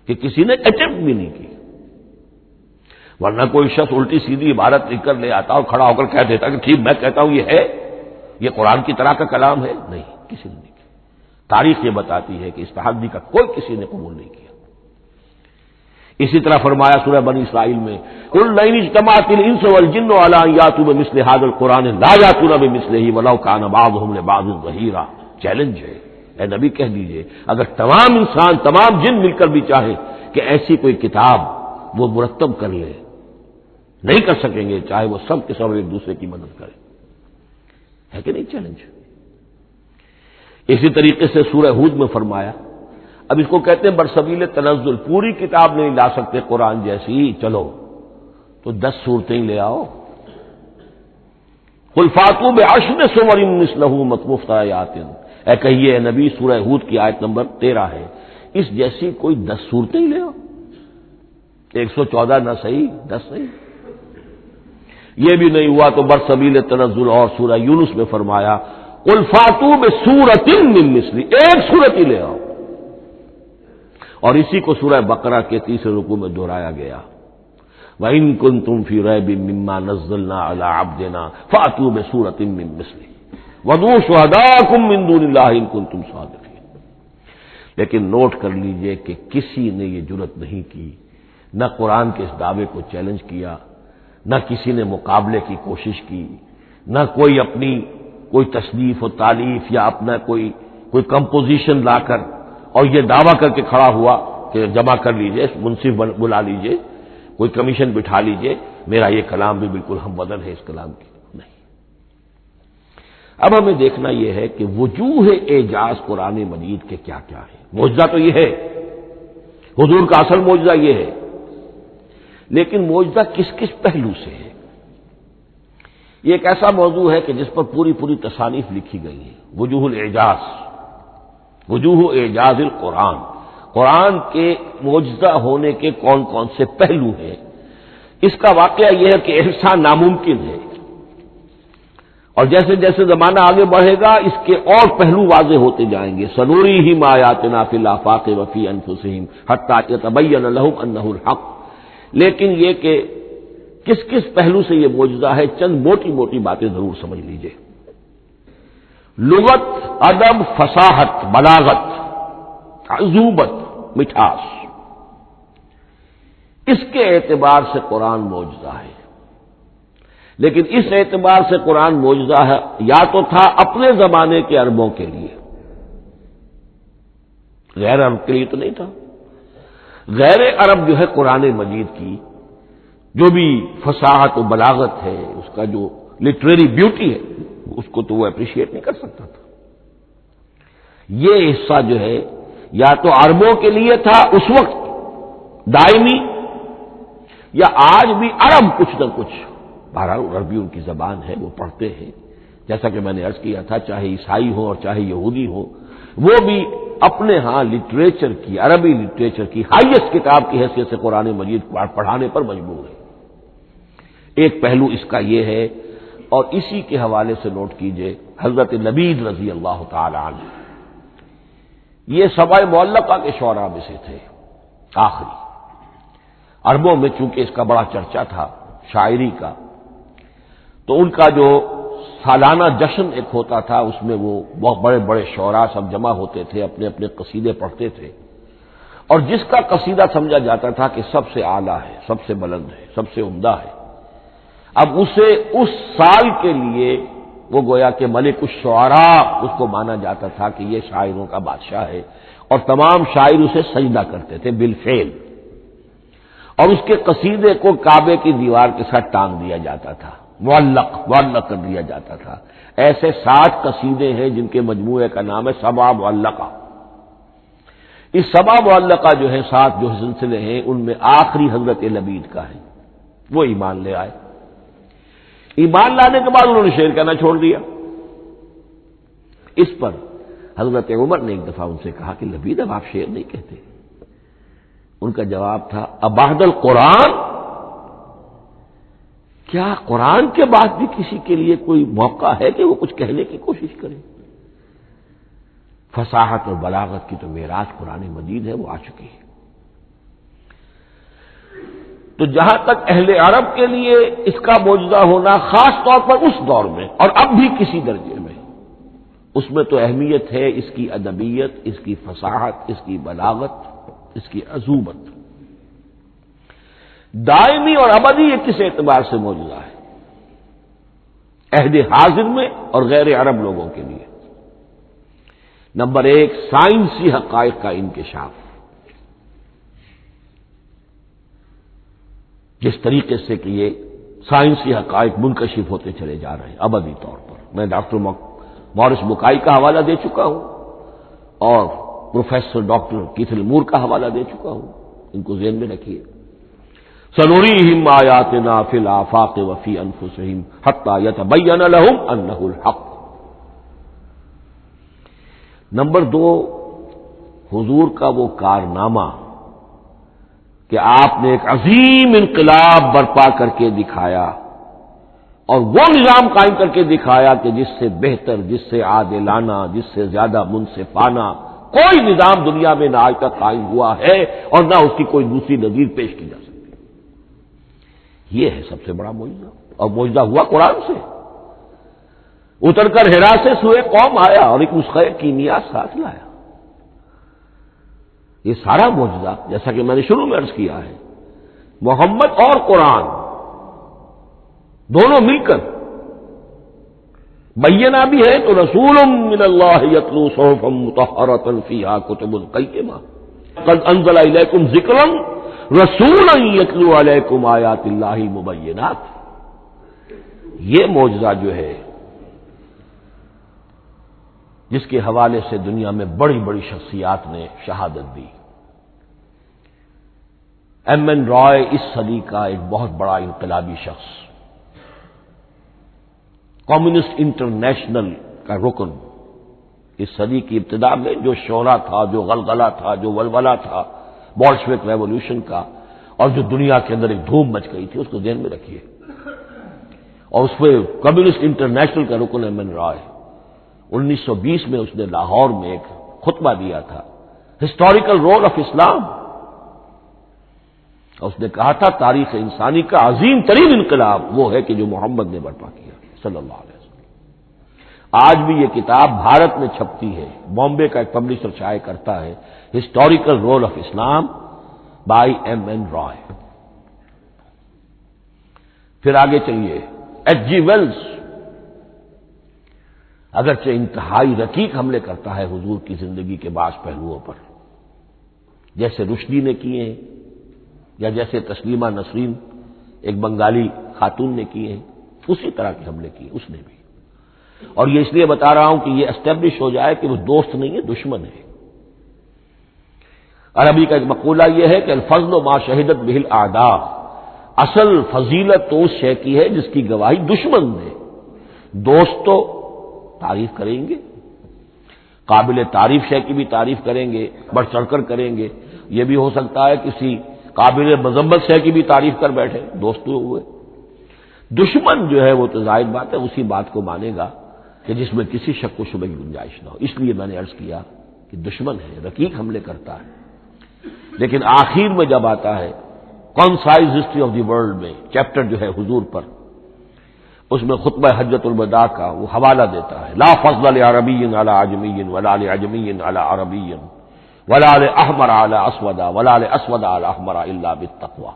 کہ کسی نے اٹمپٹ بھی نہیں کی، ورنہ کوئی شخص الٹی سیدھی عبارت لکھ کر لے آتا اور کھڑا ہو کر کہہ دیتا کہ ٹھیک میں کہتا ہوں یہ ہے، یہ قرآن کی طرح کا کلام ہے۔ نہیں، کسی نے نہیں کیا۔ تاریخ یہ بتاتی ہے کہ اس تحدی کا کوئی کسی نے قبول نہیں کیا۔ اسی طرح فرمایا سورہ بنی اسرائیل میں قل لئن اجتمعت الانس والجن على ان ياتوا بمثل هذا القرآن لا ياتون بمثله ولو كان بعضهم لبعض ظهيرا۔ چیلنج ہے، اے نبی کہہ دیجئے اگر تمام انسان، تمام جن مل کر بھی چاہے کہ ایسی کوئی کتاب وہ مرتب کر لے، نہیں کر سکیں گے، چاہے وہ سب کے سب ایک دوسرے کی مدد کریں۔ ہے کہ نہیں چیلنج؟ اسی طریقے سے سورہ ہود میں فرمایا، اب اس کو کہتے ہیں برسبیل تنزل، پوری کتاب نہیں لا سکتے قرآن جیسی، چلو تو 10 صورتیں لے آؤ۔ قل فاتوا بعشر سور مثلہ مفتریات، اے کہیے اے نبی، سورہ ہود کی آیت نمبر 13 ہے، اس جیسی کوئی 10 صورتیں لے آؤ۔ 114 نہ صحیح، 10 صحیح۔ یہ بھی نہیں ہوا تو برسبیل تنزل اور سورہ یونس میں فرمایا قل فاتوا بسورۃ من مثلہ، ایک سورت ہی لے آؤ۔ اور اسی کو سورہ بقرہ کے 3 رکوع میں دہرایا گیا، وَإِن كُنتُمْ فِي رَيْبٍ مِّمَّا نَزَّلْنَا عَلَىٰ عَبْدِنَا فَأْتُوا بِسُورَةٍ مِّن مِّثْلِهِ وَادْعُوا شُهَدَاءَكُم مِّن دُونِ اللَّهِ إِن كُنتُمْ صَادِقِينَ۔ لیکن نوٹ کر لیجئے کہ کسی نے یہ جرأت نہیں کی، نہ قرآن کے اس دعوے کو چیلنج کیا، نہ کسی نے مقابلے کی کوشش کی، نہ کوئی اپنی کوئی تصنیف و تالیف یا اپنا کوئی کمپوزیشن لا کر اور یہ دعویٰ کر کے کھڑا ہوا کہ جمع کر لیجئے، منصف بلا لیجئے، کوئی کمیشن بٹھا لیجئے، میرا یہ کلام بھی بالکل ہم وزن ہے اس کلام کی۔ نہیں۔ اب ہمیں دیکھنا یہ ہے کہ وجوہ اعجاز قرآن مجید کے کیا کیا ہے۔ معجزہ تو یہ ہے، حضور کا اصل معجزہ یہ ہے، لیکن معجزہ کس کس پہلو سے ہے؟ یہ ایک ایسا موضوع ہے کہ جس پر پوری تصانیف لکھی گئی ہیں۔ وجوہ الاعجاز، وجوہ اعجاز القرآن، قرآن کے معجزہ ہونے کے کون کون سے پہلو ہیں۔ اس کا واقعہ یہ ہے کہ احسان ناممکن ہے، اور جیسے جیسے زمانہ آگے بڑھے گا اس کے اور پہلو واضح ہوتے جائیں گے۔ سنوریہم آیاتنا فی الآفاق وفی انفسہم حتی یتبین لہم انہ الحق۔ لیکن یہ کہ کس کس پہلو سے یہ معجزہ ہے، چند موٹی موٹی باتیں ضرور سمجھ لیجئے۔ لغت، ادب، فصاحت، بلاغت، عذوبت، مٹھاس، اس کے اعتبار سے قرآن معجزہ ہے۔ لیکن اس اعتبار سے قرآن معجزہ ہے یا تو تھا اپنے زمانے کے عربوں کے لیے، غیر عرب کے لیے تو نہیں تھا۔ غیر عرب جو ہے قرآن مجید کی جو بھی فصاحت و بلاغت ہے، اس کا جو لٹریری بیوٹی ہے، اس کو تو وہ اپریشیٹ نہیں کر سکتا تھا۔ یہ حصہ جو ہے یا تو عربوں کے لیے تھا اس وقت دائمی، یا آج بھی عرب کچھ نہ کچھ، بہرحال عربی ان کی زبان ہے، وہ پڑھتے ہیں، جیسا کہ میں نے عرض کیا تھا، چاہے عیسائی ہو اور چاہے یہودی ہو، وہ بھی اپنے ہاں لٹریچر کی، عربی لٹریچر کی ہائیسٹ کتاب کی حیثیت سے قرآن مجید پڑھانے پر مجبور ہے۔ ایک پہلو اس کا یہ ہے، اور اسی کے حوالے سے نوٹ کیجئے حضرت نبید رضی اللہ تعالی عنہ، یہ سبع معلقہ کے شعراء میں سے تھے آخری۔ عربوں میں چونکہ اس کا بڑا چرچا تھا شاعری کا، تو ان کا جو سالانہ جشن ایک ہوتا تھا، اس میں وہ بہت بڑے بڑے شعراء سب جمع ہوتے تھے، اپنے اپنے قصیدے پڑھتے تھے، اور جس کا قصیدہ سمجھا جاتا تھا کہ سب سے اعلیٰ ہے، سب سے بلند ہے، سب سے عمدہ ہے، اب اسے اس سال کے لیے وہ گویا کہ ملک الشعراء اس کو مانا جاتا تھا کہ یہ شاعروں کا بادشاہ ہے، اور تمام شاعر اسے سجدہ کرتے تھے بالفعل، اور اس کے قصیدے کو کعبے کی دیوار کے ساتھ ٹانگ دیا جاتا تھا، معلق کر دیا جاتا تھا۔ ایسے 60 قصیدے ہیں جن کے مجموعے کا نام ہے سبع معلقہ۔ اس سبع معلقہ جو ہے 7 جو سلسلے ہیں، ان میں آخری حضرت نبید کا ہے، وہ ایمان لے آئے۔ ایمان لانے کے بعد انہوں نے شعر کہنا چھوڑ دیا۔ اس پر حضرت عمر نے ایک دفعہ ان سے کہا کہ لبید اب آپ شعر نہیں کہتے۔ ان کا جواب تھا ابعد القرآن، کیا قرآن کے بعد بھی کسی کے لیے کوئی موقع ہے کہ وہ کچھ کہنے کی کوشش کرے؟ فصاحت اور بلاغت کی تو میراث قرآن مجید ہے، وہ آ چکی ہے۔ تو جہاں تک اہل عرب کے لیے اس کا معجزہ ہونا، خاص طور پر اس دور میں اور اب بھی کسی درجے میں، اس میں تو اہمیت ہے اس کی ادبیت، اس کی فصاحت، اس کی بلاغت، اس کی عذوبت۔ دائمی اور ابدی یہ کس اعتبار سے معجزہ ہے؟ عہد حاضر میں اور غیر عرب لوگوں کے لیے۔ نمبر ایک، سائنسی حقائق کا انکشاف۔ جس طریقے سے کہ یہ سائنسی حقائق منکشف ہوتے چلے جا رہے ہیں ابدی طور پر، میں ڈاکٹر مورس بکائی کا حوالہ دے چکا ہوں اور پروفیسر ڈاکٹر کیتھل مور کا حوالہ دے چکا ہوں، ان کو ذہن میں رکھیے۔ سنریہم آیاتنا فی الآفاق وفی انفسہم حتی یتبین لہم انہ الحق۔ نمبر دو، حضور کا وہ کارنامہ کہ آپ نے ایک عظیم انقلاب برپا کر کے دکھایا اور وہ نظام قائم کر کے دکھایا کہ جس سے بہتر، جس سے عادلانہ، جس سے زیادہ منصفانہ کوئی نظام دنیا میں نہ آج تک قائم ہوا ہے اور نہ اس کی کوئی دوسری نظیر پیش کی جا سکتی۔ یہ ہے سب سے بڑا معجزہ، اور معجزہ ہوا قرآن سے۔ اتر کر حرا سے سوئے قوم آیا اور ایک نسخہ کیمیا ساتھ لایا۔ یہ سارا معجزہ، جیسا کہ میں نے شروع میں عرض کیا ہے، محمد اور قرآن دونوں مل کر بینہ بھی ہے تو رسول من اللہ یتلو صحفا مطہرۃ فیہا کتب قیمہ قد انزل الیکم ذکرا رسولا یتلو علیکم آیات اللہ مبینات۔ یہ معجزہ جو ہے جس کے حوالے سے دنیا میں بڑی بڑی شخصیات نے شہادت دی۔ ایم این رائے اس صدی کا ایک بہت بڑا انقلابی شخص، کمیونسٹ انٹرنیشنل کا رکن، اس صدی کی ابتدا میں جو شعلہ تھا، جو غلغلہ تھا، جو ولولہ تھا بولشوک ریولوشن کا، اور جو دنیا کے اندر ایک دھوم مچ گئی تھی، اس کو ذہن میں رکھیے۔ اور اس پہ کمیونسٹ انٹرنیشنل کا رکن ایم این رائے، 1920 میں اس نے لاہور میں ایک خطبہ دیا تھا، ہسٹوریکل رول آف اسلام، اور اس نے کہا تھا تاریخ انسانی کا عظیم ترین انقلاب وہ ہے کہ جو محمد نے برپا کیا صلی اللہ علیہ وسلم۔ آج بھی یہ کتاب بھارت میں چھپتی ہے، بامبے کا ایک پبلشر شائع کرتا ہے، historical role of Islam by M N Roy. پھر آگے چلیے، ایچ جی ویلز اگرچہ انتہائی رقیق حملے کرتا ہے حضور کی زندگی کے بعض پہلوؤں پر، جیسے رشدی نے کیے ہیں یا جیسے تسلیمہ نسرین ایک بنگالی خاتون نے کیے ہیں، اسی طرح کے حملے کیے اس نے بھی۔ اور یہ اس لیے بتا رہا ہوں کہ یہ اسٹیبلش ہو جائے کہ وہ دوست نہیں ہے، دشمن ہے۔ عربی کا ایک مقولہ یہ ہے کہ الفضل ما شہدت بہ الاعداء، اصل فضیلت تو اس شے کی ہے جس کی گواہی دشمن دے۔ دوست تو تعریف کریں گے، قابل تعریف شے کی بھی تعریف کریں گے، بڑھ چڑھ کر کریں گے۔ یہ بھی ہو سکتا ہے کسی قابل مذمت شے کی بھی تعریف کر بیٹھے، دوست تو ہوئے۔ دشمن جو ہے وہ تو ظاہر بات ہے اسی بات کو مانے گا کہ جس میں کسی شک و شبہ کی گنجائش نہ ہو۔ اس لیے میں نے عرض کیا کہ دشمن ہے، رقیق حملے کرتا ہے، لیکن آخر میں جب آتا ہے concise history of the world میں چیپٹر جو ہے حضور پر، اس میں خطبہ حجۃ الوداع کا وہ حوالہ دیتا ہے، لا فضل لعربی علی عجمی ولا لعجمی علی عربی ولا لاحمر علی اسود ولا لاسود علی احمر الا بالتقوی۔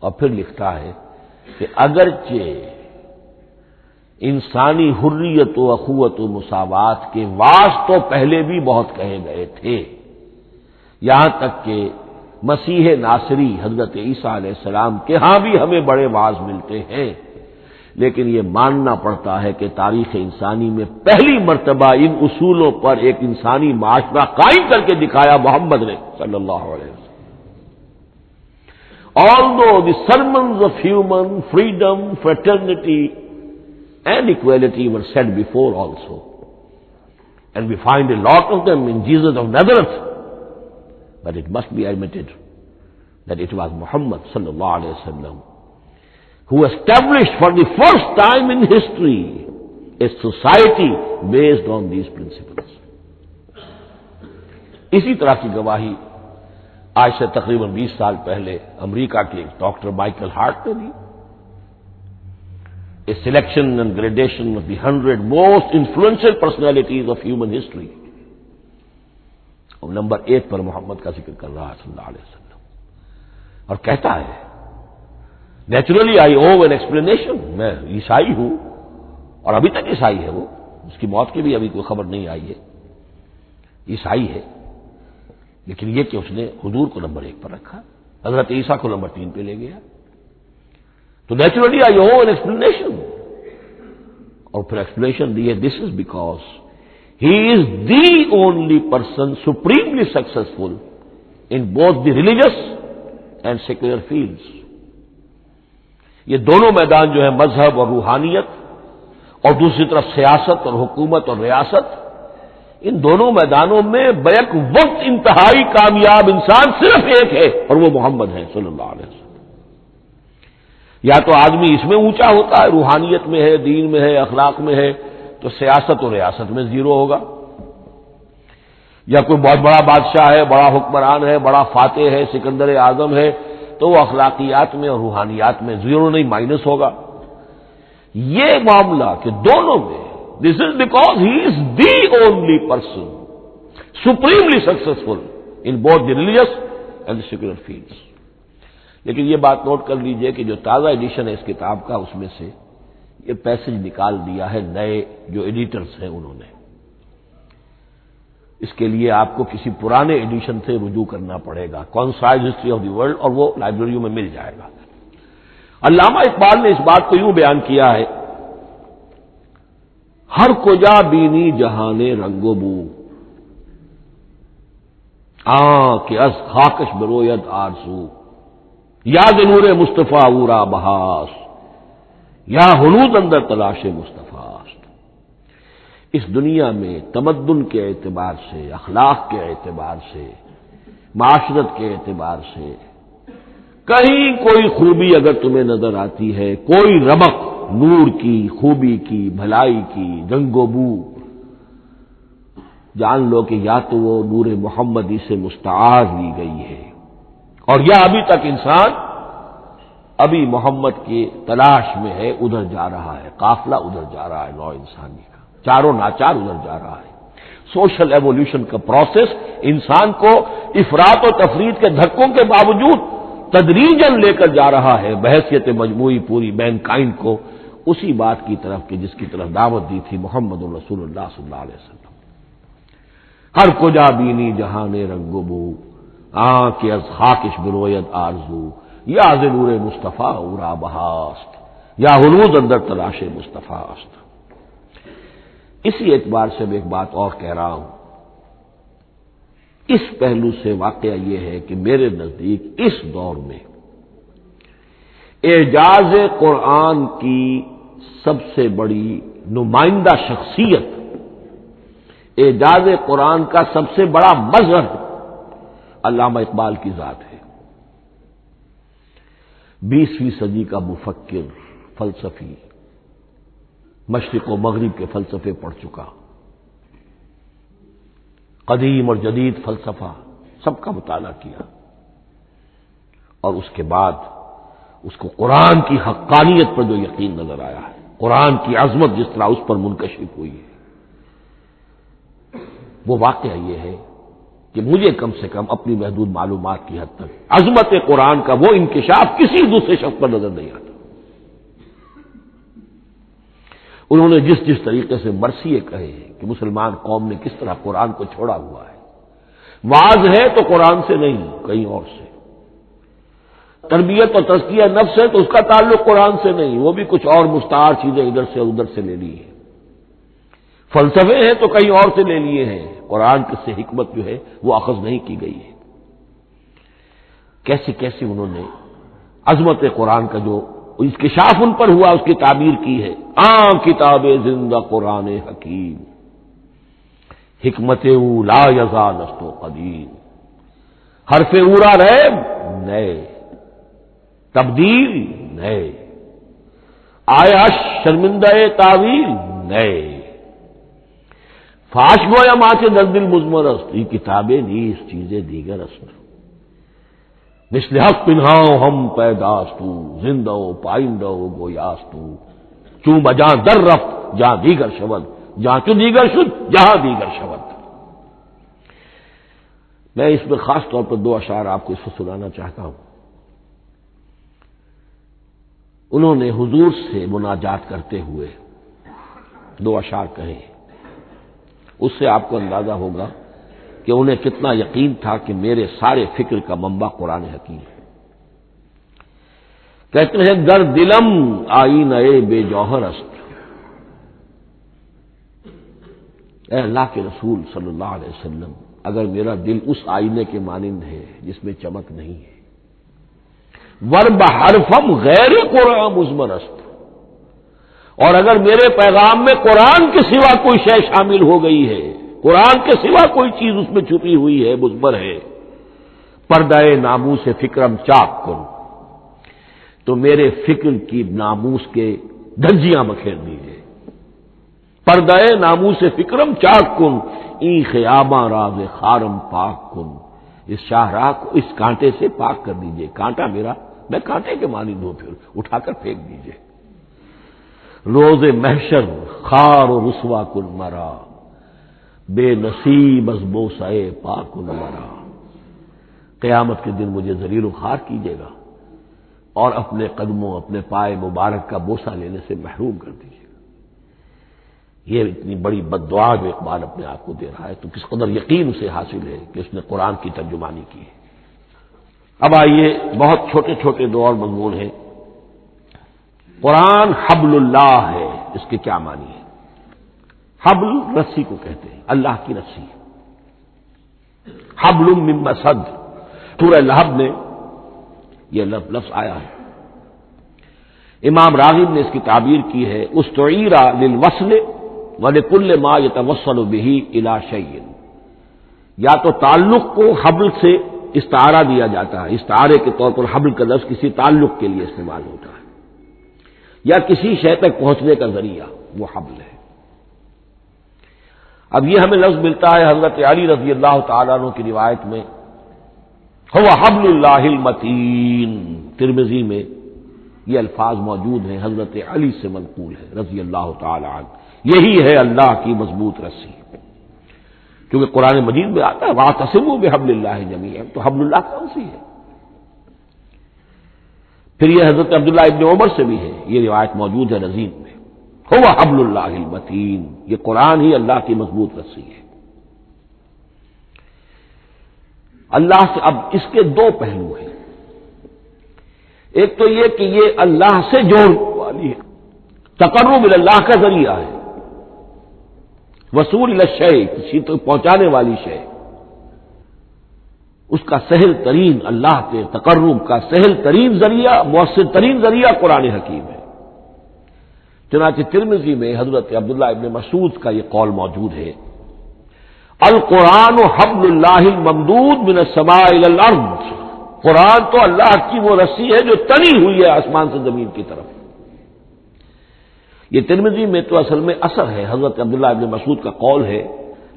اور پھر لکھتا ہے کہ اگرچہ انسانی حریت و اخوت و مساوات کے واعظ تو پہلے بھی بہت کہے گئے تھے، یہاں تک کہ مسیح ناصری حضرت عیسیٰ علیہ السلام کے ہاں بھی ہمیں بڑے واعظ ملتے ہیں، لیکن یہ ماننا پڑتا ہے کہ تاریخ انسانی میں پہلی مرتبہ ان اصولوں پر ایک انسانی معاشرہ قائم کر کے دکھایا محمد نے صلی اللہ علیہ وسلم۔ Although the sermons of human freedom, fraternity and equality were said before also, and we find a lot of them in Jesus of Nazareth, but it must be admitted that it was Muhammad sallallahu alayhi wa sallam who established for the first time in history a society based on these principles. اسی طرح کی گواہی آج سے تقریباً 20 سال پہلے امریکہ کے ڈاکٹر مائیکل ہارٹ نے دی. A selection and gradation of the 100 most influential personalities of human history. اور نمبر 1 پر محمد کا ذکر کر رہا ہے صلی اللہ علیہ وسلم، اور کہتا ہے naturally I owe an explanation, میں عیسائی ہوں اور ابھی تک عیسائی ہے وہ، اس کی موت کی بھی ابھی کوئی خبر نہیں آئی ہے، عیسائی ہے، لیکن یہ کہ اس نے حضور کو نمبر 1 پر رکھا، حضرت عیسیٰ کو نمبر 3 پہ لے گیا. تو naturally I owe an explanation, اور پھر ایکسپلینیشن دی ہے this is because he is the only person supremely successful in both the religious and secular fields. یہ دونوں میدان جو ہے مذہب اور روحانیت اور دوسری طرف سیاست اور حکومت اور ریاست، ان دونوں میدانوں میں بیک وقت انتہائی کامیاب انسان صرف ایک ہے، اور وہ محمد ہے صلی اللہ علیہ وسلم. یا تو آدمی اس میں اونچا ہوتا ہے، روحانیت میں ہے، دین میں ہے، اخلاق میں ہے، تو سیاست اور ریاست میں زیرو ہوگا. یا کوئی بہت بڑا بادشاہ ہے، بڑا حکمران ہے، بڑا فاتح ہے، سکندر اعظم ہے، تو وہ اخلاقیات میں اور روحانیات میں زیرو نہیں، مائنس ہوگا. یہ معاملہ کہ دونوں میں this is because he is the only person supremely successful in both the religious and the secular fields. لیکن یہ بات نوٹ کر لیجئے کہ جو تازہ ایڈیشن ہے اس کتاب کا، اس میں سے یہ پیسج نکال دیا ہے نئے جو ایڈیٹرز ہیں انہوں نے. اس کے لیے آپ کو کسی پرانے ایڈیشن سے رجوع کرنا پڑے گا، concise history of the world, اور وہ لائبریریوں میں مل جائے گا. علامہ اقبال نے اس بات کو یوں بیان کیا ہے، ہر کجا بینی جہان رنگ و بو، کہ از خاکش بروید آرزو، یا نور مصطفیٰ اورا بہاس، یا ہنود اندر تلاش مصطفیٰ. اس دنیا میں تمدن کے اعتبار سے، اخلاق کے اعتبار سے، معاشرت کے اعتبار سے کہیں کوئی خوبی اگر تمہیں نظر آتی ہے، کوئی رمق نور کی، خوبی کی، بھلائی کی، رنگ و بو، جان لو کہ یا تو وہ نور محمدی سے مستعار لی گئی ہے، اور یا ابھی تک انسان ابھی محمد کی تلاش میں ہے، ادھر جا رہا ہے، قافلہ ادھر جا رہا ہے، نو انسانی کا چاروں ناچار ادھر جا رہا ہے. سوشل ایوولوشن کا پروسیس انسان کو افراط و تفرید کے دھکوں کے باوجود تدریجاً لے کر جا رہا ہے بحیثیت مجموعی پوری مین کائنڈ کو اسی بات کی طرف کہ جس کی طرف دعوت دی تھی محمد رسول اللہ صلی اللہ علیہ وسلم. ہر کجا بینی جہان رنگ و بو، کہ از خاکش بروید آرزو، یا ز نور مصطفیٰ اورا بہاست، یا ہنود اندر تلاش مصطفیٰ است. اسی اعتبار سے میں ایک بات اور کہہ رہا ہوں، اس پہلو سے واقعہ یہ ہے کہ میرے نزدیک اس دور میں اعجاز قرآن کی سب سے بڑی نمائندہ شخصیت، اعجاز قرآن کا سب سے بڑا مظہر علامہ اقبال کی ذات ہے. 20ویں صدی کا مفکر، فلسفی، مشرق و مغرب کے فلسفے پڑھ چکا، قدیم اور جدید فلسفہ سب کا مطالعہ کیا، اور اس کے بعد اس کو قرآن کی حقانیت پر جو یقین نظر آیا ہے، قرآن کی عظمت جس طرح اس پر منکشف ہوئی ہے، وہ واقعہ یہ ہے کہ مجھے کم سے کم اپنی محدود معلومات کی حد تک عظمت قرآن کا وہ انکشاف کسی دوسرے شخص پر نظر نہیں آتا. انہوں نے جس جس طریقے سے مرثیے کہے ہیں کہ مسلمان قوم نے کس طرح قرآن کو چھوڑا ہوا ہے، واعظ ہے تو قرآن سے نہیں کہیں اور سے، تربیت اور تزکیہ نفس ہے تو اس کا تعلق قرآن سے نہیں، وہ بھی کچھ اور مستعار چیزیں ادھر سے ادھر سے لے لی ہیں، فلسفے ہیں تو کہیں اور سے لے لیے ہیں، قرآن سے حکمت جو ہے وہ اخذ نہیں کی گئی ہے. کیسی کیسی انہوں نے عظمت قرآن کا جو انکشاف ان پر ہوا اس کی تعبیر کی ہے. کتاب زندہ قرآن حکیم، حکمت او لا یزال است و قدیم، حرف اورا ریب نئے، تبدیل نئے، آیا شرمندہ تعویل نئے فاش گویا ماں کے در دل مضمر است یہ کتابیں نیز چیزیں دیگر است مثل حق پنہاؤ ہم پیداستو زندہ و پائندہ و گویاستو چوں بجاں در رفت جہاں دیگر شود جہاں چوں دیگر شد جہاں دیگر شود. میں اس میں خاص طور پر دو اشعار آپ کو اس کو سنانا چاہتا ہوں. انہوں نے حضور سے مناجات کرتے ہوئے دو اشعار کہے. اس سے آپ کو اندازہ ہوگا کہ انہیں کتنا یقین تھا کہ میرے سارے فکر کا منبع قرآن حکیم ہے. کہتے ہیں در دلم آئینہ بے جوہر است. اے اللہ کے رسول صلی اللہ علیہ وسلم، اگر میرا دل اس آئینے کے مانند ہے جس میں چمک نہیں ہے، ورب حرفم غیر قرآن مضمر است، اور اگر میرے پیغام میں قرآن کے سوا کوئی شے شامل ہو گئی ہے، قرآن کے سوا کوئی چیز اس میں چھپی ہوئی ہے، مضمر ہے، پردہ ناموس فکرم چاک کن، تو میرے فکر کی ناموس کے دھجیاں بکھیر دیجیے. پردہ ناموس فکرم چاک کن این خیاباں راز خارم پاک کن. اس شاہراہ کو اس کانٹے سے پاک کر دیجیے. کانٹا میرا، میں کانٹے کے مانند ہوں، پھر اٹھا کر پھینک دیجیے. روز محشر خار و رسوا کن مرا بے نصیب از بوسہ پاک کن مرا. قیامت کے دن مجھے ذلیل و خوار کیجیے گا اور اپنے قدموں، اپنے پائے مبارک کا بوسہ لینے سے محروم کر دیجیے گا. یہ اتنی بڑی بد دعا جو اقبال اپنے آپ کو دے رہا ہے، تو کس قدر یقین اسے حاصل ہے کہ اس نے قرآن کی ترجمانی کی ہے. اب آئیے، بہت چھوٹے چھوٹے دو اور مضمون ہیں. قرآن حبل اللہ ہے، اس کے کیا معنی ہے؟ حبل رسی کو کہتے ہیں، اللہ کی رسی. حبل من مسد، سورہ لہب میں یہ لفظ آیا ہے. امام راغب نے اس کی تعبیر کی ہے استعیر للوصل ولکل ما یتوصل به الی شیء. یا تو تعلق کو حبل سے استعارہ دیا جاتا ہے، استعارے کے طور پر حبل کا لفظ کسی تعلق کے لیے استعمال ہوتا ہے، یا کسی شے تک پہنچنے کا ذریعہ، وہ حبل ہے. اب یہ ہمیں لفظ ملتا ہے حضرت علی رضی اللہ تعالیٰ عنہ کی روایت میں، هو حبل اللہ المتین. ترمذی میں یہ الفاظ موجود ہیں، حضرت علی سے منقول ہے رضی اللہ تعالی عنہ. یہی ہے اللہ کی مضبوط رسی. کیونکہ قرآن مجید میں آتا ہے واعتصموا بحبل اللہ جمیعا، تو حبل اللہ کون سی ہے؟ پھر یہ حضرت عبداللہ ابن عمر سے بھی ہے، یہ روایت موجود ہے رزین میں، هو حبل اللہ المتین. یہ قرآن ہی اللہ کی مضبوط رسی ہے. اللہ سے اب اس کے دو پہلو ہیں. ایک تو یہ کہ یہ اللہ سے جوڑنے والی ہے، تقرب اللہ کا ذریعہ ہے، وصول الی الشیء، کسی تک پہنچانے والی شے، اس کا سہل ترین، اللہ کے تقرب کا سہل ترین ذریعہ، مؤثر ترین ذریعہ قرآن حکیم ہے. چنانچہ ترمذی میں حضرت عبداللہ ابن مسعود کا یہ قول موجود ہے، القرآن حبل اللہ الممدود من السماء الی الارض. قرآن تو اللہ کی وہ رسی ہے جو تنی ہوئی ہے آسمان سے زمین کی طرف. یہ ترمذی میں تو اصل میں اثر ہے، حضرت عبداللہ ابن مسعود کا قول ہے،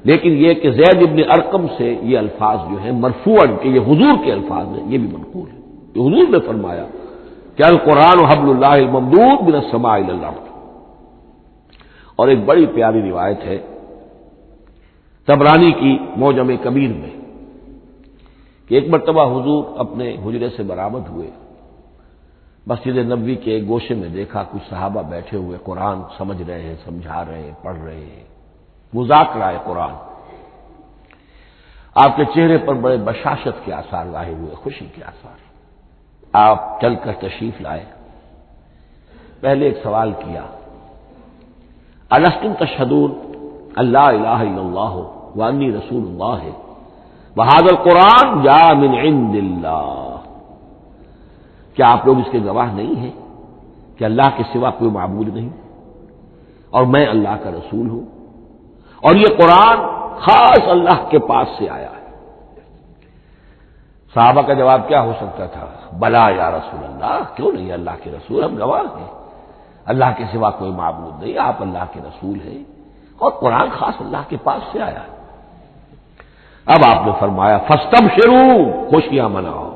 لیکن یہ کہ زید ابن ارقم سے یہ الفاظ جو ہیں مرفوعاً کہ یہ حضور کے الفاظ ہیں، یہ بھی منقول ہے کہ حضور نے فرمایا کہ القرآن حبل اللہ الممدود من السماء الی الارض. اور ایک بڑی پیاری روایت ہے طبرانی کی معجم کبیر میں کہ ایک مرتبہ حضور اپنے حجرے سے برآمد ہوئے، مسجد نبوی کے ایک گوشے میں دیکھا کچھ صحابہ بیٹھے ہوئے قرآن سمجھ رہے ہیں، سمجھا رہے ہیں، پڑھ رہے ہیں، مذاکرہ ہے قرآن. آپ کے چہرے پر بڑے بشاشت کے آثار ظاہر ہوئے، خوشی کے آثار. آپ چل کر تشریف لائے. پہلے ایک سوال کیا، الستم تشہدون اللہ الہ الا اللہ وانی رسول اللہ وہذا القرآن جاء من عند اللہ. کیا آپ لوگ اس کے گواہ نہیں ہیں کہ اللہ کے سوا کوئی معبود نہیں اور میں اللہ کا رسول ہوں اور یہ قرآن خاص اللہ کے پاس سے آیا ہے؟ صحابہ کا جواب کیا ہو سکتا تھا؟ بلا یا رسول اللہ، کیوں نہیں اللہ کے رسول، ہم گواہ ہیں. اللہ کے سوا کوئی معبود نہیں، آپ اللہ کے رسول ہیں، اور قرآن خاص اللہ کے پاس سے آیا ہے۔ اب آپ نے فرمایا فاستبشروا، خوشیاں مناؤ،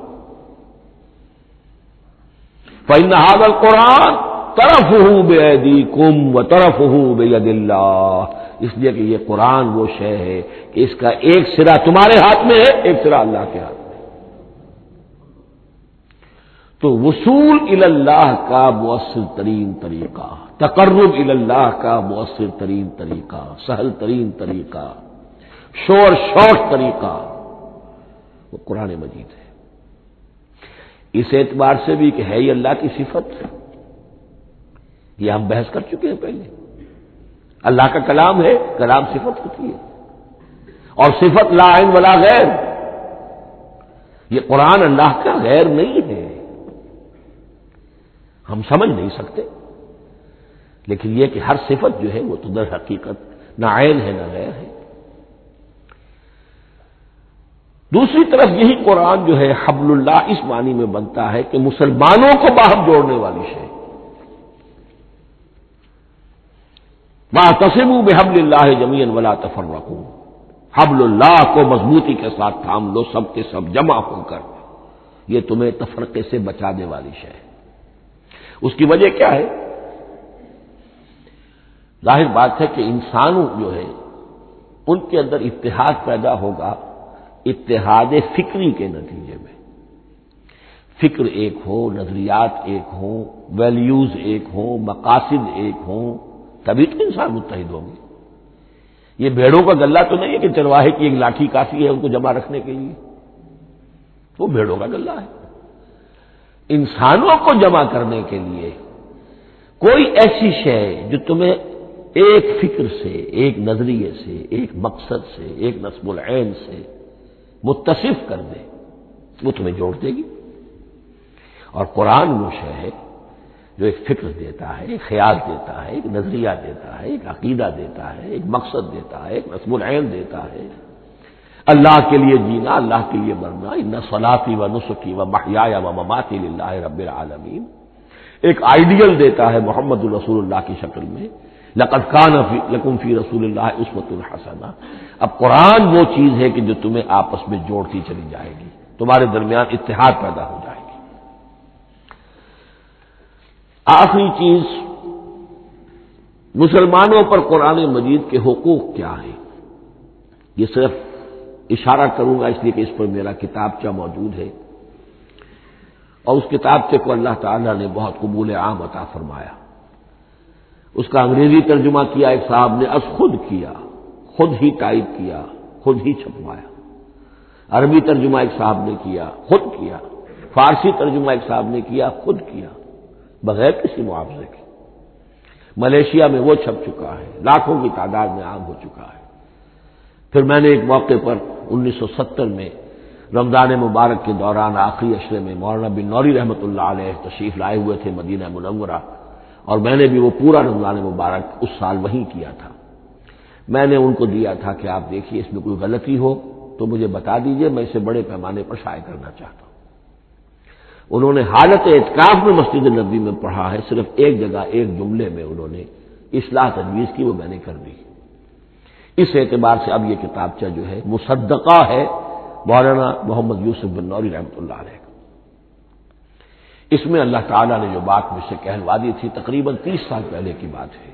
فإن هذا القرآن طرفه بأيديكم وطرفه بيد اللہ، اس لیے کہ یہ قرآن وہ شے ہے کہ اس کا ایک سرا تمہارے ہاتھ میں ہے، ایک سرا اللہ کے ہاتھ میں۔ تو وصول الی اللہ کا مؤثر ترین طریقہ، تقرب الی اللہ کا مؤثر ترین طریقہ، سہل ترین طریقہ، شور شارٹ طریقہ وہ قرآن مجید ہے۔ اس اعتبار سے بھی کہ ہے یہ اللہ کی صفت، یہ ہم بحث کر چکے ہیں پہلے، اللہ کا کلام ہے، کلام صفت ہوتی ہے، اور صفت لا عین ولا غیر، یہ قرآن اللہ کا غیر نہیں ہے، ہم سمجھ نہیں سکتے، لیکن یہ کہ ہر صفت جو ہے وہ تو در حقیقت نہ عین ہے نہ غیر ہے۔ دوسری طرف یہی قرآن جو ہے حبل اللہ اس معنی میں بنتا ہے کہ مسلمانوں کو باہم جوڑنے والی شے، وَاعْتَصِمُوا بِحَبْلِ اللَّهِ جَمِيعًا وَلَا تَفَرَّقُوا، حبل اللہ کو مضبوطی کے ساتھ تھام لو، سب کے سب جمع ہو کر، یہ تمہیں تفرقے سے بچانے والی شے ہے۔ اس کی وجہ کیا ہے؟ ظاہر بات ہے کہ انسانوں جو ہے ان کے اندر اتحاد پیدا ہوگا اتحاد فکری کے نتیجے میں، فکر ایک ہو، نظریات ایک ہوں، ویلیوز ایک ہوں، مقاصد ایک ہوں، تبھی تو انسان متحد ہوں گے۔ یہ بھیڑوں کا گلہ تو نہیں ہے کہ چرواہے کی ایک لاٹھی کافی ہے ان کو جمع رکھنے کے لیے، وہ بھیڑوں کا گلہ ہے۔ انسانوں کو جمع کرنے کے لیے کوئی ایسی شے جو تمہیں ایک فکر سے، ایک نظریے سے، ایک مقصد سے، ایک نصب العین سے متصف کر دے، وہ تمہیں جوڑ دے گی۔ اور قرآن وہ شے ہے جو ایک فکر دیتا ہے، ایک خیال دیتا ہے، ایک نظریہ دیتا ہے، ایک عقیدہ دیتا ہے، ایک مقصد دیتا ہے، ایک نصب العین دیتا ہے، اللہ کے لیے جینا، اللہ کے لیے مرنا، ان صلاتی و نسکی و محیای و مماتی للہ رب العالمین، ایک آئیڈیل دیتا ہے محمد الرسول اللہ کی شکل میں، لقد کان لکم فی رسول اللہ اسوۃ حسنہ۔ اب قرآن وہ چیز ہے کہ جو تمہیں آپس میں جوڑتی چلی جائے گی، تمہارے درمیان اتحاد پیدا ہو جائے گی۔ آخری چیز، مسلمانوں پر قرآن مجید کے حقوق کیا ہیں، یہ صرف اشارہ کروں گا اس لیے کہ اس پر میرا کتابچہ موجود ہے، اور اس کتابچے کو اللہ تعالیٰ نے بہت قبول عام عطا فرمایا۔ اس کا انگریزی ترجمہ کیا ایک صاحب نے، از خود کیا، خود ہی ٹائپ کیا، خود ہی چھپوایا۔ عربی ترجمہ ایک صاحب نے کیا، خود کیا۔ فارسی ترجمہ ایک صاحب نے کیا، خود کیا، بغیر کسی معاوضے کے۔ ملیشیا میں وہ چھپ چکا ہے، لاکھوں کی تعداد میں عام ہو چکا ہے۔ پھر میں نے ایک موقع پر 1970 میں رمضان مبارک کے دوران آخری عشرے میں مولانا بن نوری رحمۃ اللہ علیہ تشریف لائے ہوئے تھے مدینہ منورہ، اور میں نے بھی وہ پورا رمضان مبارک اس سال وہیں کیا تھا۔ میں نے ان کو دیا تھا کہ آپ دیکھیے اس میں کوئی غلطی ہو تو مجھے بتا دیجئے، میں اسے بڑے پیمانے پر شائع کرنا چاہتا ہوں۔ انہوں نے حالت اعتکاف میں مسجد نبوی میں پڑھا ہے، صرف ایک جگہ ایک جملے میں انہوں نے اصلاح تجویز کی، وہ میں نے کر دی۔ اس اعتبار سے اب یہ کتابچہ جو ہے مصدقہ ہے مولانا محمد یوسف بن نوری رحمۃ اللہ علیہ کا۔ اس میں اللہ تعالیٰ نے جو بات مجھ سے کہلوا دی تھی تقریباً 30 سال پہلے کی بات ہے،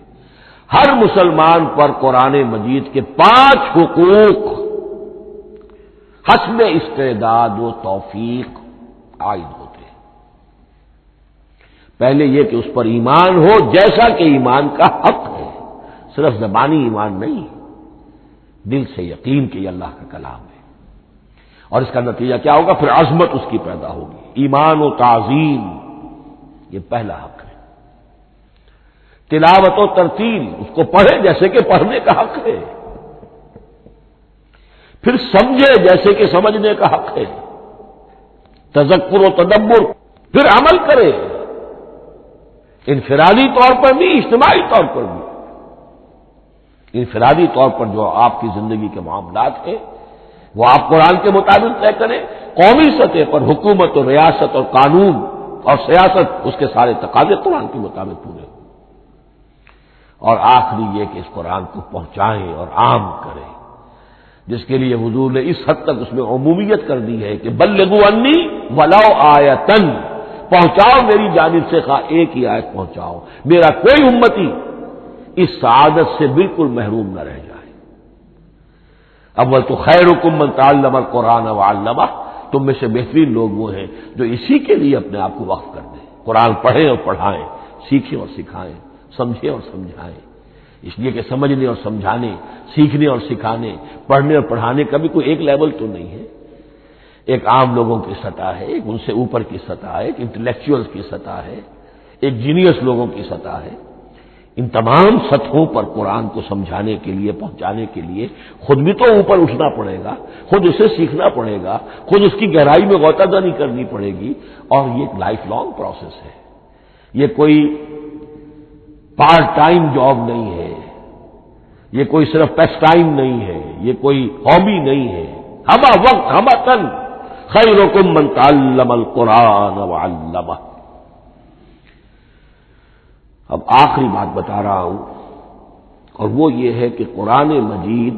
ہر مسلمان پر قرآن مجید کے 5 حقوق حسب استعداد و توفیق عائد ہوتے ہیں۔ پہلے یہ کہ اس پر ایمان ہو جیسا کہ ایمان کا حق ہے، صرف زبانی ایمان نہیں، دل سے یقین کہ یہ اللہ کا کلام ہے، اور اس کا نتیجہ کیا ہوگا؟ پھر عظمت اس کی پیدا ہوگی، ایمان و تعظیم، یہ پہلا حق ہے۔ تلاوت و ترتیل، اس کو پڑھے جیسے کہ پڑھنے کا حق ہے، پھر سمجھے جیسے کہ سمجھنے کا حق ہے، تذکر و تدبر، پھر عمل کرے، انفرادی طور پر بھی اجتماعی طور پر بھی۔ انفرادی طور پر جو آپ کی زندگی کے معاملات ہیں وہ آپ قرآن کے مطابق طے کریں، قومی سطح پر حکومت اور ریاست اور قانون اور سیاست، اس کے سارے تقاضے قرآن کے مطابق پورے ہوں۔ اور آخری یہ کہ اس قرآن کو پہنچائیں اور عام کریں، جس کے لیے حضور نے اس حد تک اس میں عمومیت کر دی ہے کہ بلغوا انی ولو آیتن، پہنچاؤ میری جانب سے خواہ ایک ہی آیت پہنچاؤ، میرا کوئی امتی اس سعادت سے بالکل محروم نہ رہ جائے۔ اول تو خیرکم من تعلم القرآن وعلمہ، تم میں سے بہترین لوگ وہ ہیں جو اسی کے لیے اپنے آپ کو وقف کر دیں، قرآن پڑھیں اور پڑھائیں، سیکھیں اور سکھائیں، سمجھیں اور سمجھائیں۔ اس لیے کہ سمجھنے اور سمجھانے، سیکھنے اور سکھانے، پڑھنے اور پڑھانے کا بھی کوئی ایک لیول تو نہیں ہے، ایک عام لوگوں کی سطح ہے، ایک ان سے اوپر کی سطح ہے، ایک انٹلیکچوئلز کی سطح ہے، ایک جینیس لوگوں کی سطح ہے۔ ان تمام سطحوں پر قرآن کو سمجھانے کے لیے، پہنچانے کے لیے خود بھی تو اوپر اٹھنا پڑے گا، خود اسے سیکھنا پڑے گا، خود اس کی گہرائی میں غوطہ دانی کرنی پڑے گی، اور یہ ایک لائف لانگ پروسیس ہے، یہ کوئی پارٹ ٹائم جاب نہیں ہے، یہ کوئی صرف پیس ٹائم نہیں ہے، یہ کوئی ہابی نہیں ہے، ہمہ وقت ہمہ تن خیرکم من تعلم القرآن وعلمہ۔ اب آخری بات بتا رہا ہوں، اور وہ یہ ہے کہ قرآن مجید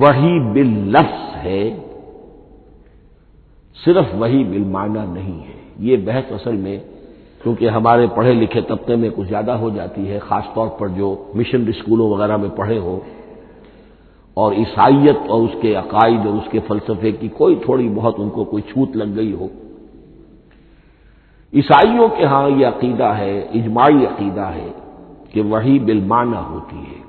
وحی باللفظ ہے، صرف وحی بالمعنی نہیں ہے۔ یہ بحث اصل میں کیونکہ ہمارے پڑھے لکھے طبقے میں کچھ زیادہ ہو جاتی ہے، خاص طور پر جو مشنری اسکولوں وغیرہ میں پڑھے ہو اور عیسائیت اور اس کے عقائد اور اس کے فلسفے کی کوئی تھوڑی بہت ان کو کوئی چھوٹ لگ گئی ہو۔ عیسائیوں کے ہاں یہ عقیدہ ہے، اجماعی عقیدہ ہے کہ وحی بالمعنی ہوتی ہے،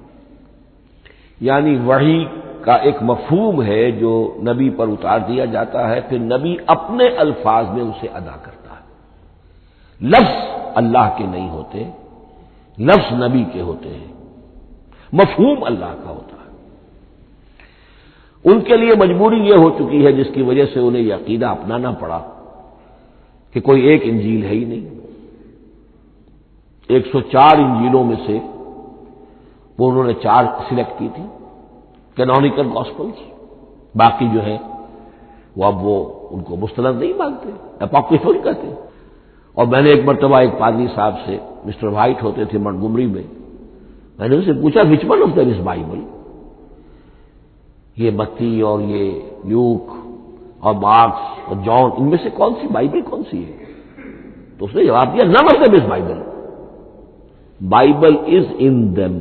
یعنی وحی کا ایک مفہوم ہے جو نبی پر اتار دیا جاتا ہے، پھر نبی اپنے الفاظ میں اسے ادا کرتا ہے۔ لفظ اللہ کے نہیں ہوتے، لفظ نبی کے ہوتے ہیں، مفہوم اللہ کا ہوتا ہے۔ ان کے لیے مجبوری یہ ہو چکی ہے جس کی وجہ سے انہیں یہ عقیدہ اپنانا پڑا کہ کوئی ایک انجیل ہے ہی نہیں، 104 انجیلوں میں سے وہ انہوں نے 4 سلیکٹ کی تھی کینونیکل گاسپلز، باقی جو ہے وہ اب وہ ان کو مستند نہیں مانتے، اپوکریفل کہتے ہیں۔ اور میں نے ایک مرتبہ ایک پادری صاحب سے، مسٹر وائٹ ہوتے تھے منٹگومری میں، میں نے ان سے پوچھا which one of them is Bible, یہ متی اور یہ لیوک اور مارکس اور جان، ان میں سے کون سی بائبل کون سی ہے؟ تو اس نے جواب دیا none of them is Bible, Bible is in them,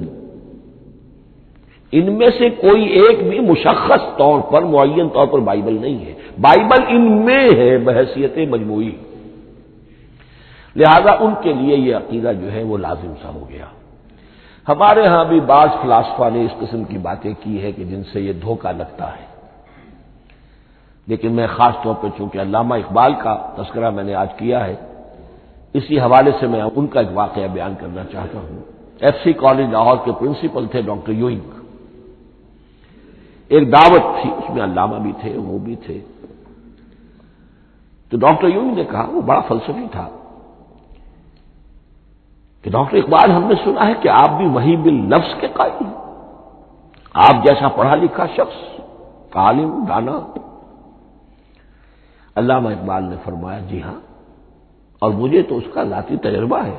ان میں سے کوئی ایک بھی مشخص طور پر، معین طور پر بائبل نہیں ہے، بائبل ان میں ہے بحیثیت مجموعی۔ لہذا ان کے لیے یہ عقیدہ جو ہے وہ لازم سا ہو گیا۔ ہمارے ہاں بھی بعض فلاسفہ نے اس قسم کی باتیں کی ہے کہ جن سے یہ دھوکہ لگتا ہے، لیکن میں خاص طور پہ چونکہ علامہ اقبال کا تذکرہ میں نے آج کیا ہے، اسی حوالے سے میں ان کا ایک واقعہ بیان کرنا چاہتا ہوں۔ ایف سی کالج لاہور کے پرنسپل تھے ڈاکٹر یوئنگ، ایک دعوت تھی، اس میں علامہ بھی تھے، وہ بھی تھے۔ تو ڈاکٹر یوئنگ نے کہا، وہ بڑا فلسفی تھا، کہ ڈاکٹر اقبال ہم نے سنا ہے کہ آپ بھی وحی باللفظ کے قائل ہیں، آپ جیسا پڑھا لکھا شخص، عالم دانا۔ علامہ اقبال نے فرمایا جی ہاں، اور مجھے تو اس کا ذاتی تجربہ ہے،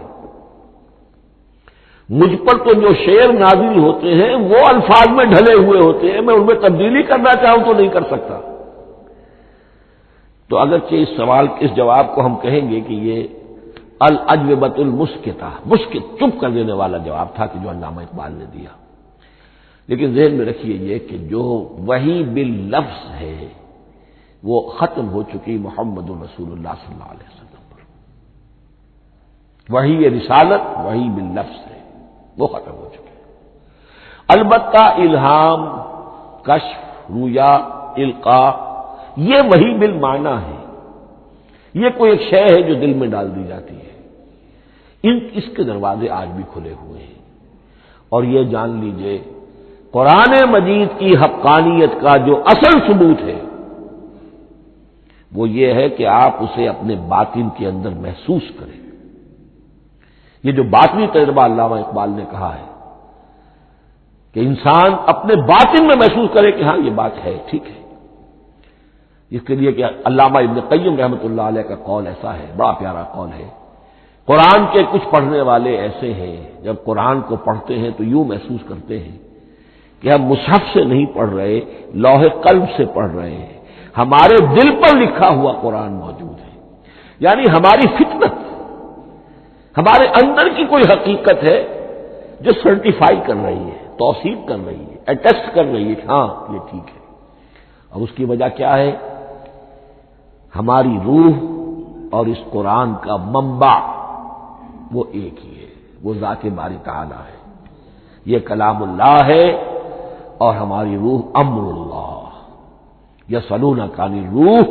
مجھ پر تو جو شعر نازل ہوتے ہیں وہ الفاظ میں ڈھلے ہوئے ہوتے ہیں، میں ان میں تبدیلی کرنا چاہوں تو نہیں کر سکتا۔ تو اگرچہ اس سوال اس جواب کو ہم کہیں گے کہ یہ الاجوبۃ المسکتہ، مسکت چپ کر دینے والا جواب تھا کہ جو علامہ اقبال نے دیا، لیکن ذہن میں رکھیے یہ کہ جو وحی باللفظ ہے وہ ختم ہو چکی محمد رسول اللہ صلی اللہ علیہ وسلم پر، وحی رسالت وحی باللفظ ہے، وہ ختم ہو چکی۔ البتہ الہام، کشف، رؤیا، القاء، یہ وحی بالمعنی ہے، یہ کوئی ایک شے ہے جو دل میں ڈال دی جاتی ہے، اس کے دروازے آج بھی کھلے ہوئے ہیں۔ اور یہ جان لیجئے قرآن مجید کی حقانیت کا جو اصل ثبوت ہے وہ یہ ہے کہ آپ اسے اپنے باطن کے اندر محسوس کریں۔ یہ جو باطنی تجربہ علامہ اقبال نے کہا ہے کہ انسان اپنے باطن میں محسوس کرے کہ ہاں یہ بات ہے، ٹھیک ہے، اس کے لیے کہ علامہ ابن قیم رحمۃ اللہ علیہ کا قول ایسا ہے، بڑا پیارا قول ہے قرآن کے کچھ پڑھنے والے ایسے ہیں جب قرآن کو پڑھتے ہیں تو یوں محسوس کرتے ہیں کہ ہم مصحف سے نہیں پڑھ رہے، لوح قلب سے پڑھ رہے ہیں، ہمارے دل پر لکھا ہوا قرآن موجود ہے، یعنی ہماری فطرت، ہمارے اندر کی کوئی حقیقت ہے جو سرٹیفائی کر رہی ہے، توثیق کر رہی ہے، اٹیسٹ کر رہی ہے کہ ہاں یہ ٹھیک ہے۔ اور اس کی وجہ کیا ہے؟ ہماری روح اور اس قرآن کا منبع وہ ایک ہی ہے، وہ ذات باری تعالی ہے، یہ کلام اللہ ہے، اور ہماری روح امر اللہ۔ یسألونک عن الروح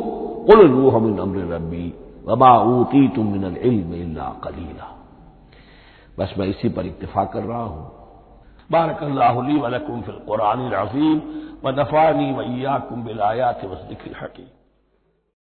قل الروح من امر ربی وما اوتیتم من العلم الا قلیلا۔ بس میں اسی پر اکتفا کر رہا ہوں۔ بارک اللہ لی ولکم فی القرآن العظیم ونفعنی وإیاکم بالآیات والذکر الحکیم۔